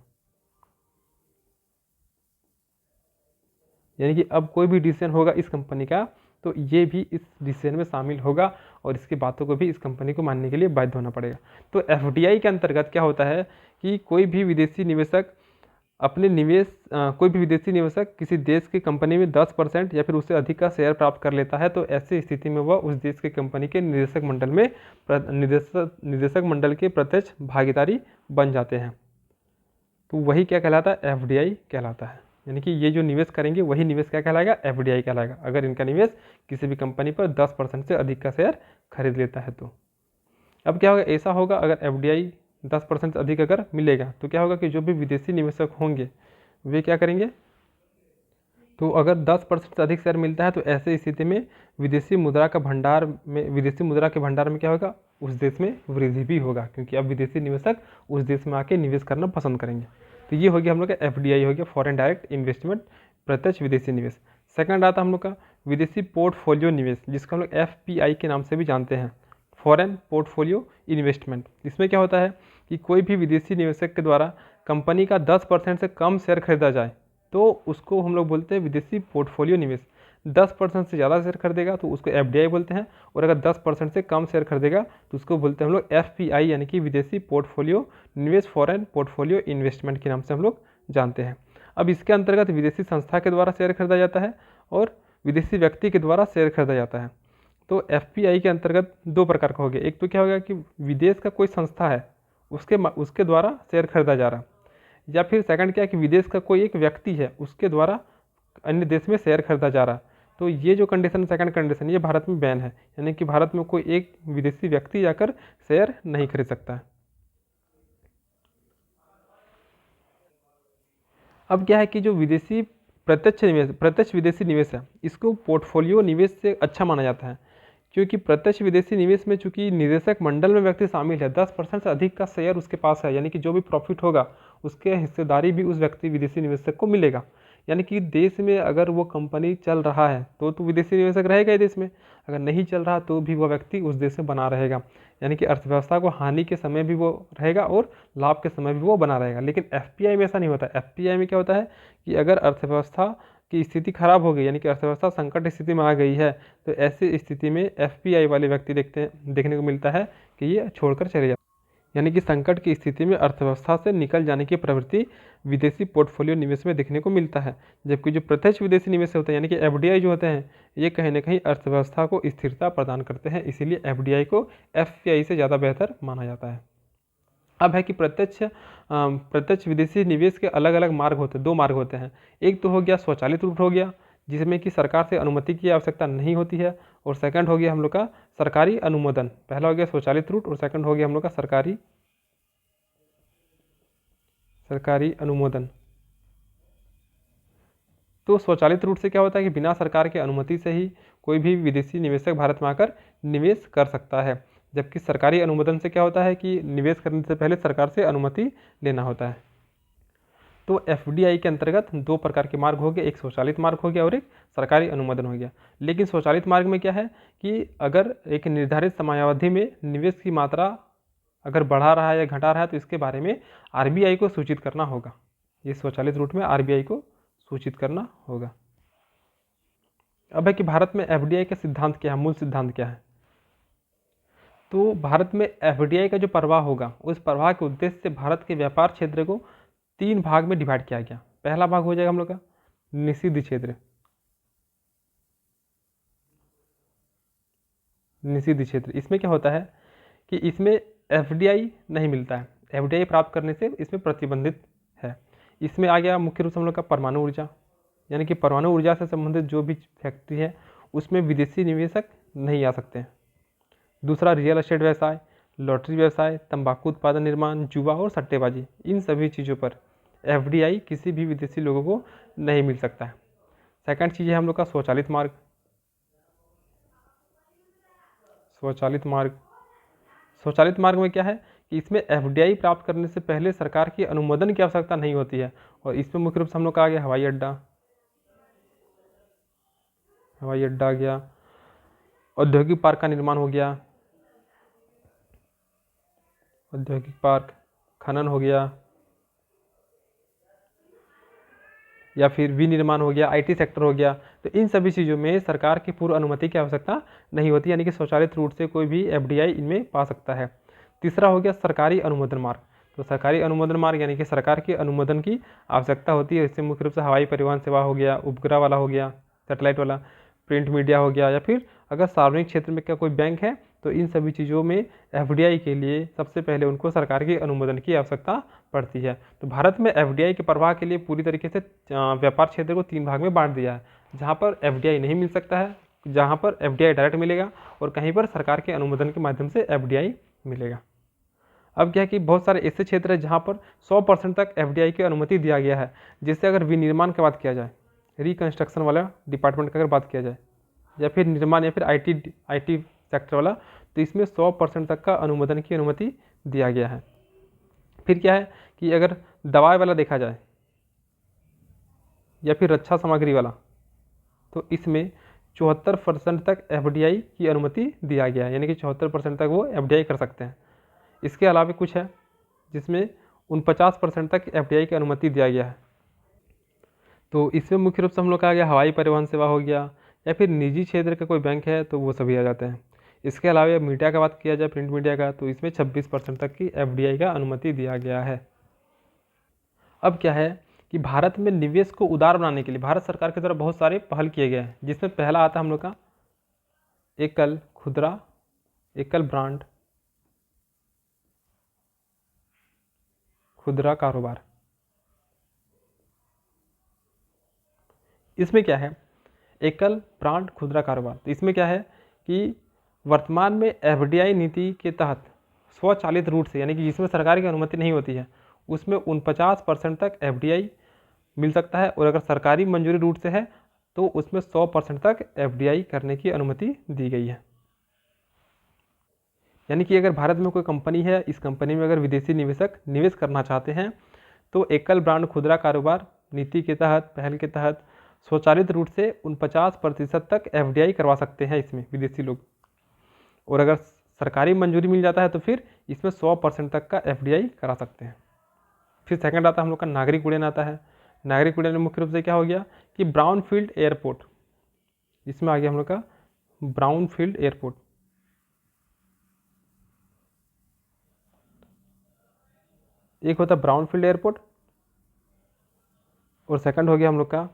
यानी कि अब कोई भी डिसीजन होगा इस कंपनी का तो ये भी इस डिसीजन में शामिल होगा, और इसकी बातों को भी इस कंपनी को मानने के लिए बाध्य होना पड़ेगा। तो FDI के अंतर्गत क्या होता है कि कोई भी विदेशी निवेशक अपने निवेश कोई भी विदेशी निवेशक किसी देश की कंपनी में 10% या फिर उससे अधिक का शेयर प्राप्त कर लेता है, तो ऐसी स्थिति में वह उस देश की कंपनी के निदेशक मंडल में निदेशक मंडल के प्रत्यक्ष भागीदारी बन जाते हैं। तो वही क्या कहलाता है, FDI कहलाता है। यानी कि ये जो निवेश करेंगे वही निवेश क्या कहलाएगा, FDI कहलाएगा, अगर इनका निवेश किसी भी कंपनी पर 10% से अधिक का शेयर खरीद लेता है तो। अब क्या होगा, ऐसा होगा अगर FDI 10% से अधिक अगर मिलेगा तो क्या होगा कि जो भी विदेशी निवेशक होंगे वे क्या करेंगे, तो अगर 10% से अधिक शेयर मिलता है तो ऐसे स्थिति में विदेशी मुद्रा के भंडार में क्या होगा, उस देश में वृद्धि भी होगा, क्योंकि अब विदेशी निवेशक उस देश में आके निवेश करना पसंद करेंगे। तो ये हो गया हम लोग का FDI हो गया, फॉरेन डायरेक्ट इन्वेस्टमेंट, प्रत्यक्ष विदेशी निवेश। सेकंड आता हम लोग का विदेशी पोर्टफोलियो निवेश, जिसको हम लोग FPI के नाम से भी जानते हैं, फॉरेन पोर्टफोलियो इन्वेस्टमेंट। इसमें क्या होता है कि कोई भी विदेशी निवेशक के द्वारा कंपनी का 10% से कम शेयर खरीदा जाए तो उसको हम लोग बोलते हैं विदेशी पोर्टफोलियो निवेश। 10% से ज़्यादा शेयर खरीदेगा तो उसको FDI बोलते हैं, और अगर 10% से कम शेयर खरीदेगा तो उसको बोलते हैं हम लोग FPI, यानी कि विदेशी पोर्टफोलियो निवेश, फॉरेन पोर्टफोलियो इन्वेस्टमेंट के नाम से हम लोग जानते हैं। अब इसके अंतर्गत विदेशी संस्था के द्वारा शेयर खरीदा जाता है और विदेशी व्यक्ति के द्वारा शेयर खरीदा जाता है। तो FPI के अंतर्गत दो प्रकार का हो गया, एक तो क्या होगा कि विदेश का कोई संस्था है उसके द्वारा शेयर खरीदा जा रहा, या फिर सेकंड क्या है कि विदेश का कोई एक व्यक्ति है उसके द्वारा अन्य देश में शेयर खरीदा जा रहा। तो ये जो कंडीशन, सेकंड कंडीशन, ये भारत में बैन है, यानी कि भारत में कोई एक विदेशी व्यक्ति जाकर शेयर नहीं खरीद सकता है। अब क्या है कि जो विदेशी प्रत्यक्ष विदेशी निवेश है, इसको पोर्टफोलियो निवेश से अच्छा माना जाता है, क्योंकि प्रत्यक्ष विदेशी निवेश में चूंकि निदेशक मंडल में व्यक्ति शामिल है, 10% से अधिक का शेयर उसके पास है, यानी कि जो भी प्रॉफिट होगा उसके हिस्सेदारी भी उस व्यक्ति विदेशी निवेशक को मिलेगा। यानी कि देश में अगर वो कंपनी चल रहा है तो विदेशी निवेशक रहेगा ही देश में, अगर नहीं चल रहा तो भी वो व्यक्ति उस देश में बना रहेगा, यानी कि अर्थव्यवस्था को हानि के समय भी वो रहेगा और लाभ के समय भी वो बना रहेगा। लेकिन एफपीआई में ऐसा नहीं होता। एफपीआई में क्या होता है कि अगर अर्थव्यवस्था की स्थिति खराब हो गई, यानी कि अर्थव्यवस्था संकट स्थिति में आ गई है, तो ऐसी स्थिति में एफपीआई वाले व्यक्ति देखने को मिलता है कि ये छोड़कर चले जाते, यानी कि संकट की स्थिति में अर्थव्यवस्था से निकल जाने की प्रवृत्ति विदेशी पोर्टफोलियो निवेश में देखने को मिलता है। जबकि जो प्रत्यक्ष विदेशी निवेश होते हैं, यानी कि एफडीआई जो होते हैं, ये कहीं ना कहीं अर्थव्यवस्था को स्थिरता प्रदान करते हैं, इसीलिए एफडीआई को एफपीआई से ज़्यादा बेहतर माना जाता है। अब है कि प्रत्यक्ष विदेशी निवेश के अलग अलग मार्ग होते हैं, दो मार्ग होते हैं। एक तो हो गया स्वचालित रूट हो गया, जिसमें कि सरकार से अनुमति की आवश्यकता नहीं होती है, और सेकंड हो गया हम लोग का सरकारी अनुमोदन। पहला हो गया स्वचालित रूट और सेकंड हो गया हम लोग का सरकारी अनुमोदन। तो स्वचालित रूट से क्या होता है कि बिना सरकार की अनुमति से ही कोई भी विदेशी निवेशक भारत में आकर निवेश कर सकता है, जबकि सरकारी अनुमोदन से क्या होता है कि निवेश करने से पहले सरकार से अनुमति लेना होता है। तो एफडीआई के अंतर्गत दो प्रकार के मार्ग हो गए, एक स्वचालित मार्ग हो गया और एक सरकारी अनुमोदन हो गया। लेकिन स्वचालित मार्ग में क्या है कि अगर एक निर्धारित समयावधि में निवेश की मात्रा अगर बढ़ा रहा है या घटा रहा है तो इसके बारे में आरबीआई को सूचित करना होगा। ये स्वचालित रूट में आरबीआई को सूचित करना होगा। अब है कि भारत में एफडीआई का सिद्धांत क्या है, मूल सिद्धांत क्या है। तो भारत में एफडीआई का जो प्रवाह होगा, उस प्रवाह के उद्देश्य से भारत के व्यापार क्षेत्र को 3 भाग में डिवाइड किया गया। पहला भाग हो जाएगा हम लोग का निषिद्ध क्षेत्र। निषिद्ध क्षेत्र इसमें क्या होता है कि इसमें एफडीआई नहीं मिलता है, एफडीआई प्राप्त करने से इसमें प्रतिबंधित है। इसमें आ गया मुख्य रूप से हम लोग का परमाणु ऊर्जा, यानी कि परमाणु ऊर्जा से संबंधित जो भी फैक्ट्री है उसमें विदेशी निवेशक नहीं आ सकते हैं। दूसरा रियल एस्टेट व्यवसाय, लॉटरी व्यवसाय, तंबाकू उत्पादन निर्माण, जुआ और सट्टेबाजी, इन सभी चीज़ों पर एफडीआई किसी भी विदेशी लोगों को नहीं मिल सकता है। सेकंड चीज़ है हम लोग का स्वचालित मार्ग। स्वचालित मार्ग में क्या है कि इसमें एफडीआई प्राप्त करने से पहले सरकार की अनुमोदन की आवश्यकता नहीं होती है, और इसमें मुख्य रूप से हम लोग का आ गया हवाई अड्डा आ गया, औद्योगिक पार्क का निर्माण हो गया, औद्योगिक पार्क, खनन हो गया, या फिर विनिर्माण हो गया, आईटी सेक्टर हो गया। तो इन सभी चीज़ों में सरकार की पूर्व अनुमति की आवश्यकता नहीं होती, यानी कि स्वचालित रूट से कोई भी एफडीआई इनमें पा सकता है। तीसरा हो गया सरकारी अनुमोदन मार्ग। तो सरकारी अनुमोदन मार्ग यानी कि सरकार के अनुमोदन की आवश्यकता होती है। इससे मुख्य रूप से हवाई परिवहन सेवा हो गया, उपग्रह वाला हो गया, सैटेलाइट वाला, प्रिंट मीडिया हो गया, या फिर अगर सार्वजनिक क्षेत्र में क्या कोई बैंक है तो इन सभी चीज़ों में एफडीआई के लिए सबसे पहले उनको सरकार के अनुमोदन की आवश्यकता पड़ती है। तो भारत में एफडीआई के प्रवाह के लिए पूरी तरीके से व्यापार क्षेत्र को 3 भाग में बांट दिया है, जहाँ पर एफडीआई नहीं मिल सकता है, जहाँ पर एफडीआई डायरेक्ट मिलेगा, और कहीं पर सरकार के अनुमोदन के माध्यम से एफडीआई मिलेगा। अब क्या है कि बहुत सारे ऐसे क्षेत्र है जहाँ पर 100% तक एफडीआई की अनुमति दिया गया है। जिससे अगर विनिर्माण की बात किया जाए, रिकंस्ट्रक्शन वाला डिपार्टमेंट की अगर बात किया जाए, या फिर निर्माण या फिर आईटी सेक्टर वाला, तो इसमें 100% तक का अनुमोदन की अनुमति दिया गया है। फिर क्या है कि अगर दवाई वाला देखा जाए या फिर रक्षा सामग्री वाला, तो इसमें 74% तक एफडीआई की अनुमति दिया गया है, यानी कि 74% तक वो एफडीआई कर सकते हैं। इसके अलावा कुछ है जिसमें 49% तक एफडीआई की अनुमति दिया गया है। तो इसमें मुख्य रूप से हम लोग का आ गया हवाई परिवहन सेवा हो गया, या फिर निजी क्षेत्र का कोई बैंक है तो वो सभी आ जाते हैं। इसके अलावा मीडिया का बात किया जाए, प्रिंट मीडिया का, तो इसमें 26% तक की एफडीआई का अनुमति दिया गया है। अब क्या है कि भारत में निवेश को उदार बनाने के लिए भारत सरकार की तरफ बहुत सारे पहल किए गए हैं, जिसमें पहला आता है हम लोग का एकल ब्रांड खुदरा कारोबार। इसमें क्या है एकल ब्रांड खुदरा कारोबार। तो इसमें क्या है कि वर्तमान में एफडीआई नीति के तहत स्वचालित रूट से, यानी कि जिसमें सरकार की अनुमति नहीं होती है, उसमें 49% तक एफडीआई मिल सकता है, और अगर सरकारी मंजूरी रूट से है तो उसमें 100% तक एफडीआई करने की अनुमति दी गई है। यानी कि अगर भारत में कोई कंपनी है, इस कंपनी में अगर विदेशी निवेशक निवेश करना चाहते हैं तो एकल ब्रांड खुदरा कारोबार नीति के तहत, पहल के तहत स्वचालित रूट से 49% तक एफडीआई करवा सकते हैं इसमें विदेशी लोग, और अगर सरकारी मंजूरी मिल जाता है तो फिर इसमें 100% तक का एफडीआई करा सकते हैं। फिर सेकंड आता है हम लोग का नागरिक उड्डयन आता है। नागरिक उड्डयन में मुख्य रूप से क्या हो गया कि ब्राउन फील्ड एयरपोर्ट, इसमें आ गया हम लोग का ब्राउन फील्ड एयरपोर्ट। एक होता है ब्राउन फील्ड एयरपोर्ट और सेकंड हो गया हम लोग का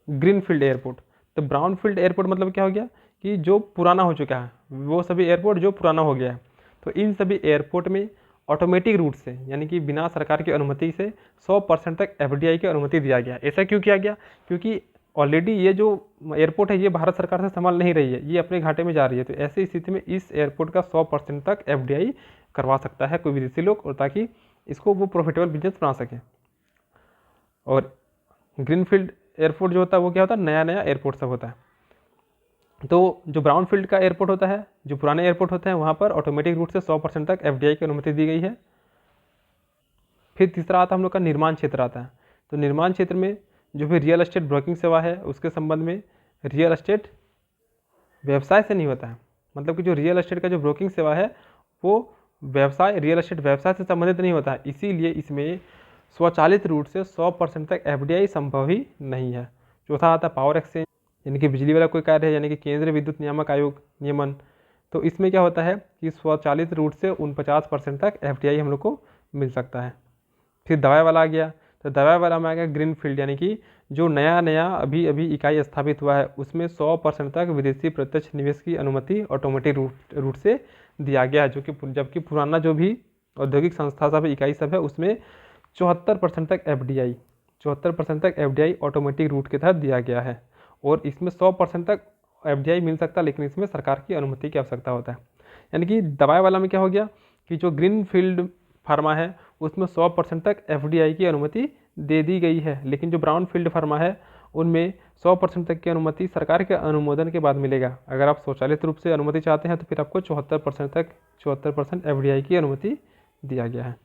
ग्रीन फील्ड एयरपोर्ट। तो ब्राउन फील्ड एयरपोर्ट मतलब क्या हो गया कि जो पुराना हो चुका है, वो सभी एयरपोर्ट जो पुराना हो गया है, तो इन सभी एयरपोर्ट में ऑटोमेटिक रूट से, यानी कि बिना सरकार की अनुमति से 100% तक एफडीआई की अनुमति दिया गया। ऐसा क्यों किया गया? क्योंकि ऑलरेडी ये जो एयरपोर्ट है ये भारत सरकार से संभाल नहीं रही है, ये अपने घाटे में जा रही है। तो ऐसी स्थिति में इस एयरपोर्ट का 100% तक एफडीआई करवा सकता है कोई विदेशी लोग, और ताकि इसको वो प्रॉफिटेबल बिजनेस बना सके। और ग्रीनफील्ड एयरपोर्ट जो होता है वो क्या होता है, नया नया एयरपोर्ट सब होता है। तो जो ब्राउन फील्ड का एयरपोर्ट होता है, जो पुराने एयरपोर्ट होते हैं, वहाँ पर ऑटोमेटिक रूट से 100% तक एफडीआई की अनुमति दी गई है। फिर तीसरा आता है हम लोग का निर्माण क्षेत्र आता है। तो निर्माण क्षेत्र में जो भी रियल एस्टेट ब्रोकिंग सेवा है, उसके संबंध में रियल एस्टेट व्यवसाय से नहीं होता है, मतलब कि जो रियल एस्टेट का जो ब्रोकिंग सेवा है वो व्यवसाय, रियल एस्टेट व्यवसाय से संबंधित नहीं होता है, इसीलिए इसमें स्वचालित रूट से 100% तक एफडीआई संभव ही नहीं है। चौथा आता है पावर एक्सचेंज, यानी कि बिजली वाला कोई कार्य है, यानी कि केंद्रीय विद्युत नियामक आयोग नियमन। तो इसमें क्या होता है कि स्वचालित रूट से 49% तक एफडीआई हम लोग को मिल सकता है। फिर दवाई वाला आ गया। तो दवाई वाला में आ गया ग्रीन फील्ड, यानी कि जो नया नया अभी अभी इकाई स्थापित हुआ है उसमें 100% तक विदेशी प्रत्यक्ष निवेश की अनुमति ऑटोमेटिक रूट से दिया गया है, जो कि जबकि पुराना जो भी औद्योगिक संस्था सब इकाई सब है उसमें 74% तक एफडीआई 74% तक एफडीआई ऑटोमेटिक रूट के तहत दिया गया है। और इसमें 100% तक एफडीआई मिल सकता है, लेकिन इसमें सरकार की अनुमति की आवश्यकता होता है। यानी कि दवाई वाला में क्या हो गया कि जो ग्रीन फील्ड फार्मा है उसमें 100% तक एफडीआई की अनुमति दे दी गई है, लेकिन जो ब्राउन फील्ड फार्मा है उनमें 100% तक की अनुमति सरकार के अनुमोदन के बाद मिलेगा। अगर आप स्वचालित रूप से अनुमति चाहते हैं तो फिर आपको 74% एफडीआई की अनुमति दिया गया है।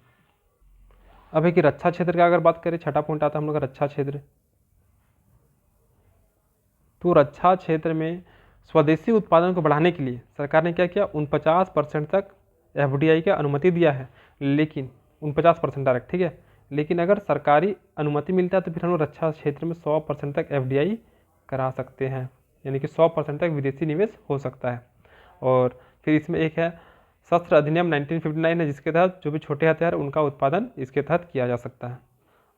अब है कि रक्षा क्षेत्र का अगर बात करें, छठा पॉइंट आता है हम लोग का रक्षा क्षेत्र। तो रक्षा क्षेत्र में स्वदेशी उत्पादन को बढ़ाने के लिए सरकार ने क्या किया, 49% तक एफडीआई की अनुमति दिया है, लेकिन 49% डायरेक्ट, ठीक है। लेकिन अगर सरकारी अनुमति मिलता है तो फिर हम लोग रक्षा क्षेत्र में 100% तक एफडीआई करा सकते हैं, यानी कि 100% तक विदेशी निवेश हो सकता है। और फिर इसमें एक है शस्त्र अधिनियम 1959 है, जिसके तहत जो भी छोटे हथियार उनका उत्पादन इसके तहत किया जा सकता है।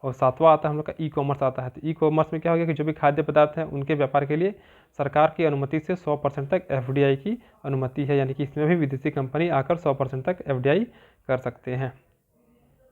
और सातवां आता है हम लोग का ई कॉमर्स आता है। तो ई कॉमर्स में क्या हो गया कि जो भी खाद्य पदार्थ हैं उनके व्यापार के लिए सरकार की अनुमति से 100% तक एफडीआई की अनुमति है, यानी कि इसमें भी विदेशी कंपनी आकर 100% तक एफडीआई कर सकते हैं।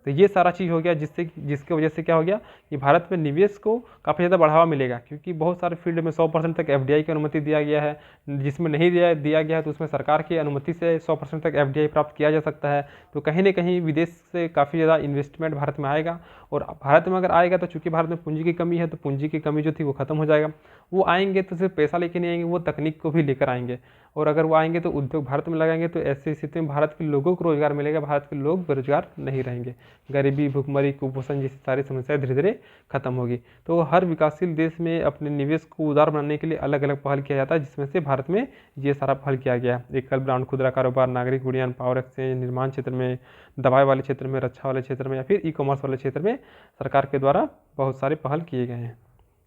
तो ये सारा चीज़ हो गया जिसके वजह से क्या हो गया कि भारत में निवेश को काफ़ी ज़्यादा बढ़ावा मिलेगा, क्योंकि बहुत सारे फील्ड में 100% तक एफडीआई की अनुमति दिया गया है। जिसमें नहीं दिया गया है तो उसमें सरकार की अनुमति से 100% तक एफडीआई प्राप्त किया जा सकता है। तो कहीं ना कहीं विदेश से काफ़ी ज़्यादा इन्वेस्टमेंट भारत में आएगा, और भारत में अगर आएगा तो चूँकि भारत में पूंजी की कमी है, तो पूंजी की कमी जो थी वो खत्म हो जाएगा। वो आएंगे तो सिर्फ पैसा लेके नहीं आएंगे, वो तकनीक को भी लेकर आएंगे, और अगर वो आएंगे तो उद्योग भारत में लगाएंगे, तो ऐसी स्थिति में भारत के लोगों को रोजगार मिलेगा, भारत के लोग बेरोजगार नहीं रहेंगे। गरीबी, भूखमरी, कुपोषण जैसी सारी समस्याएं धीरे धीरे खत्म होगी। तो हर विकासशील देश में अपने निवेश को उदार बनाने के लिए अलग अलग पहल किया जाता है, जिसमें से भारत में ये सारा पहल किया गया। एकल ब्रांड खुदरा कारोबार, नागरिक उड्डयन, पावर एक्सचेंज, निर्माण क्षेत्र में, दवाई वाले क्षेत्र में, रक्षा वाले क्षेत्र में, या फिर ई कॉमर्स वाले क्षेत्र में सरकार के द्वारा बहुत सारे पहल किए गए हैं।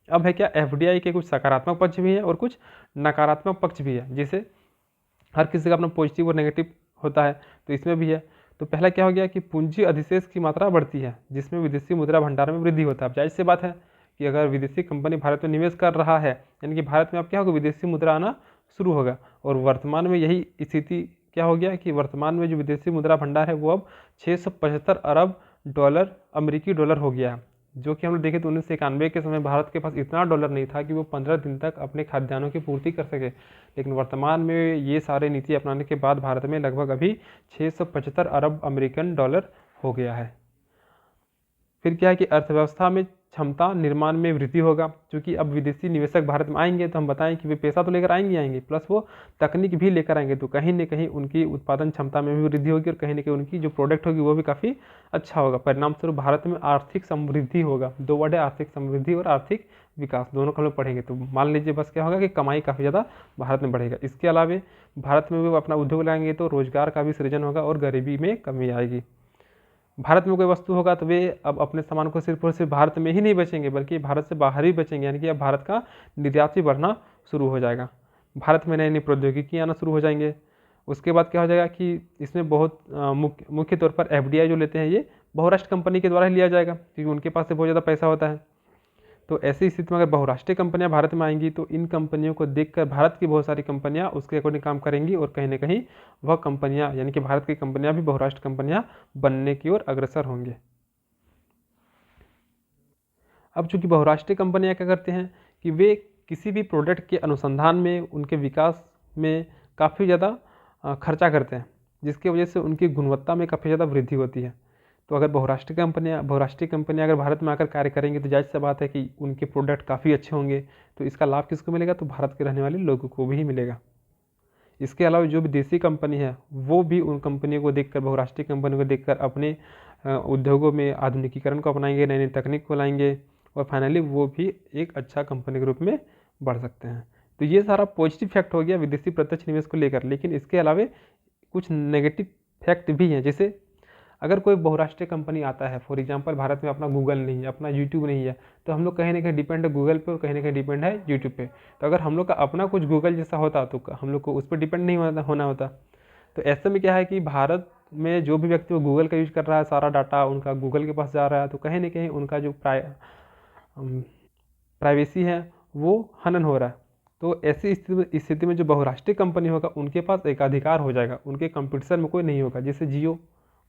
अब है क्या, एफडीआई के कुछ सकारात्मक पक्ष भी हैं और कुछ नकारात्मक पक्ष भी है। जैसे हर किसी का अपना पॉजिटिव और नेगेटिव होता है, तो इसमें भी है। तो पहला क्या हो गया कि पूंजी अधिशेष की मात्रा बढ़ती है, जिसमें विदेशी मुद्रा भंडार में वृद्धि होता है। अब जाहिर सी बात है कि अगर विदेशी कंपनी भारत में निवेश कर रहा है, यानी कि भारत में अब क्या होगा, विदेशी मुद्रा आना शुरू होगा। और वर्तमान में यही स्थिति क्या हो गया कि वर्तमान में जो विदेशी मुद्रा भंडार है वो अब 675 अरब डॉलर, अमेरिकी डॉलर हो गया है। जो कि हम लोग देखें तो 1991 के समय भारत के पास इतना डॉलर नहीं था कि वो 15 दिन तक अपने खाद्यान्नों की पूर्ति कर सके। लेकिन वर्तमान में ये सारे नीति अपनाने के बाद भारत में लगभग अभी 675 अरब अमेरिकन डॉलर हो गया है। फिर क्या है कि अर्थव्यवस्था में क्षमता निर्माण में वृद्धि होगा, क्योंकि अब विदेशी निवेशक भारत में आएंगे तो हम बताएं कि वे पैसा तो लेकर आएंगे प्लस वो तकनीक भी लेकर आएंगे, तो कहीं ना कहीं उनकी उत्पादन क्षमता में भी वृद्धि होगी और कहीं ना कहीं उनकी जो प्रोडक्ट होगी वो भी काफ़ी अच्छा होगा। परिणाम स्वरूप भारत में आर्थिक समृद्धि होगा। दो वर्ड है, आर्थिक समृद्धि और आर्थिक विकास, दोनों को हम लोग पढ़ेंगे। तो मान लीजिए बस क्या होगा कि कमाई काफ़ी ज़्यादा भारत में बढ़ेगा। इसके अलावा भारत में भी अपना उद्योग लगाएंगे तो रोजगार का भी सृजन होगा और गरीबी में कमी आएगी। भारत में कोई वस्तु होगा तो वे अब अपने सामान को सिर्फ और सिर्फ भारत में ही नहीं बेचेंगे बल्कि भारत से बाहर भी बेचेंगे, यानी कि अब भारत का निर्यात भी बढ़ना शुरू हो जाएगा। भारत में नई नई प्रौद्योगिकी आना शुरू हो जाएंगे। उसके बाद क्या हो जाएगा कि इसमें बहुत मुख्य तौर पर FDI जो लेते हैं ये बहुराष्ट्र कंपनी के द्वारा ही लिया जाएगा, क्योंकि उनके पास से बहुत ज़्यादा पैसा होता है। तो ऐसी स्थिति में अगर बहुराष्ट्रीय कंपनियां भारत में आएंगी तो इन कंपनियों को देखकर भारत की बहुत सारी कंपनियां उसके अकॉर्डिंग काम करेंगी और कहीं ना कहीं वह कंपनियां यानी कि भारत की कंपनियां भी बहुराष्ट्रीय कंपनियां बनने की ओर अग्रसर होंगे। अब चूंकि बहुराष्ट्रीय कंपनियां क्या करते हैं कि वे किसी भी प्रोडक्ट के अनुसंधान में, उनके विकास में काफ़ी ज़्यादा खर्चा करते हैं, जिसकी वजह से उनकी गुणवत्ता में काफ़ी ज़्यादा वृद्धि होती है। तो अगर बहुराष्ट्रीय कंपनियां अगर भारत में आकर कार्य करेंगे तो जाहिर सी बात है कि उनके प्रोडक्ट काफ़ी अच्छे होंगे। तो इसका लाभ किसको मिलेगा? तो भारत के रहने वाले लोगों को भी मिलेगा। इसके अलावा जो विदेशी कंपनी है वो भी उन कंपनियों को देखकर, बहुराष्ट्रीय कंपनियों को देखकर अपने उद्योगों में आधुनिकीकरण को अपनाएंगे, नई नई तकनीक को लाएंगे और फाइनली वो भी एक अच्छा कंपनी के रूप में बढ़ सकते हैं। तो ये सारा पॉजिटिव फैक्ट हो गया विदेशी प्रत्यक्ष निवेश को लेकर। लेकिन इसके अलावा कुछ नेगेटिव फैक्ट भी हैं, जैसे अगर कोई बहुराष्ट्रीय कंपनी आता है, फॉर एग्जांपल भारत में अपना गूगल नहीं है, अपना यूट्यूब नहीं है, तो हम लोग कहीं ना कहीं डिपेंड है गूगल पे और कहीं ना कहीं डिपेंड है यूट्यूब पे। तो अगर हम लोग का अपना कुछ गूगल जैसा होता तो हम लोग को उस पर डिपेंड नहीं होना होता। तो ऐसे में क्या है कि भारत में जो भी व्यक्ति वो गूगल का यूज कर रहा है, सारा डाटा उनका गूगल के पास जा रहा है, तो कहीं ना कहीं उनका जो प्राइवेसी है वो हनन हो रहा है। तो ऐसी स्थिति में जो बहुराष्ट्रीय कंपनी होगा उनके पास एकाधिकार हो जाएगा, उनके कंपटीशन में कोई नहीं होगा। जैसे जियो,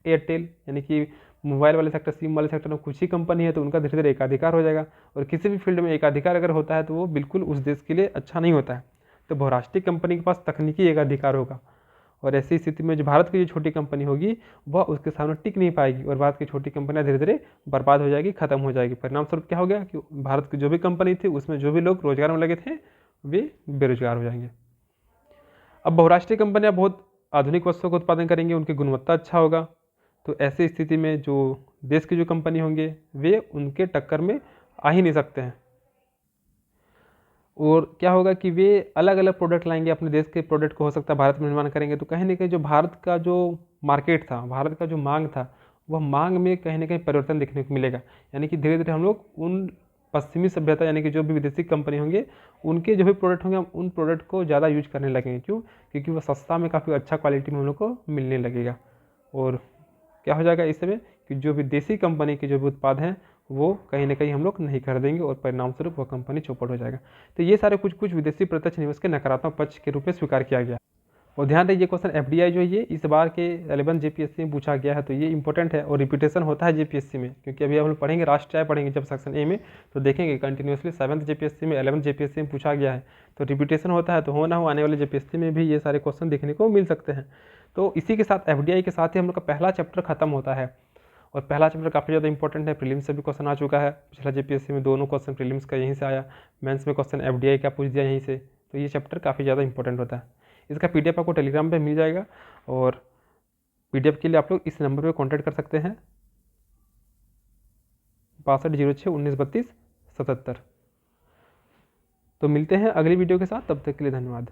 एयरटेल यानी कि मोबाइल वाले सेक्टर, सिम वाले सेक्टर में कुछ ही कंपनी है तो उनका धीरे धीरे एकाधिकार हो जाएगा। और किसी भी फील्ड में एकाधिकार अगर होता है तो वो बिल्कुल उस देश के लिए अच्छा नहीं होता है। तो बहुराष्ट्रीय कंपनी के पास तकनीकी एकाधिकार होगा और ऐसी स्थिति में जो भारत की जो छोटी कंपनी होगी वह उसके सामने टिक नहीं पाएगी और भारत की छोटी कंपनियां धीरे धीरे बर्बाद हो जाएगी, खत्म हो जाएगी। परिणाम स्वरूप क्या हो गया कि भारत की जो भी कंपनी थी उसमें जो भी लोग रोजगार में लगे थे वे बेरोजगार हो जाएंगे। अब बहुराष्ट्रीय कंपनियां बहुत आधुनिक वस्तुओं का उत्पादन करेंगी, उनकी गुणवत्ता अच्छा होगा। तो ऐसी स्थिति में जो देश की जो कंपनी होंगे वे उनके टक्कर में आ ही नहीं सकते हैं। और क्या होगा कि वे अलग अलग प्रोडक्ट लाएंगे, अपने देश के प्रोडक्ट को हो सकता है भारत में निर्माण करेंगे। तो कहीं ना कहीं जो भारत का जो मार्केट था, भारत का जो मांग था, वह मांग में कहीं ना कहीं परिवर्तन देखने को मिलेगा। यानी कि धीरे धीरे हम लोग उन पश्चिमी सभ्यता यानी कि जो भी विदेशी कंपनी होंगे उनके जो भी प्रोडक्ट होंगे हम उन प्रोडक्ट को ज़्यादा यूज करने लगेंगे। क्यों? क्योंकि वो सस्ता में काफ़ी अच्छा क्वालिटी में हम लोग को मिलने लगेगा। और क्या हो जाएगा इस समय कि जो भी देसी कंपनी के जो भी उत्पाद हैं वो कहीं ना कहीं हम लोग नहीं खरीदेंगे और परिणाम स्वरूप वह कंपनी चौपट हो जाएगा। तो ये सारे कुछ विदेशी प्रत्यक्ष निवेश के नकारात्मक पक्ष के रूप में स्वीकार किया गया। और ध्यान रखिए क्वेश्चन FDI जो है ये इस बार के 11 JPSC में पूछा गया है, तो ये इंपॉर्टेंट है और रिपीटेशन होता है JPSC में, क्योंकि अभी हम लोग पढ़ेंगे राष्ट्रीय पढ़ेंगे जब सेक्शन A में तो देखेंगे कंटिन्यूसली 7th JPSC में 11th JPSC में पूछा गया है। तो रिपीटेशन होता है, तो हो ना हो आने वाले JPSC में भी ये सारे क्वेश्चन देखने को मिल सकते हैं। तो इसी के साथ FDI के साथ ही हम लोग का पहला चैप्टर खत्म होता है और पहला चैप्टर काफ़ी ज़्यादा इंपॉर्टेंट है। प्रीलिम्स से भी क्वेश्चन आ चुका है, पिछला JPSC में दोनों क्वेश्चन प्रीलिम्स का यहीं से आया, मेंस में क्वेश्चन FDI का पूछ दिया यहीं से। तो ये चैप्टर काफ़ी ज़्यादा इंपॉर्टेंट होता है। इसका PDF आपको टेलीग्राम पे मिल जाएगा और PDF के लिए आप लोग इस नंबर पे कांटेक्ट कर सकते हैं 6206193277। तो मिलते हैं अगली वीडियो के साथ, तब तक के लिए धन्यवाद।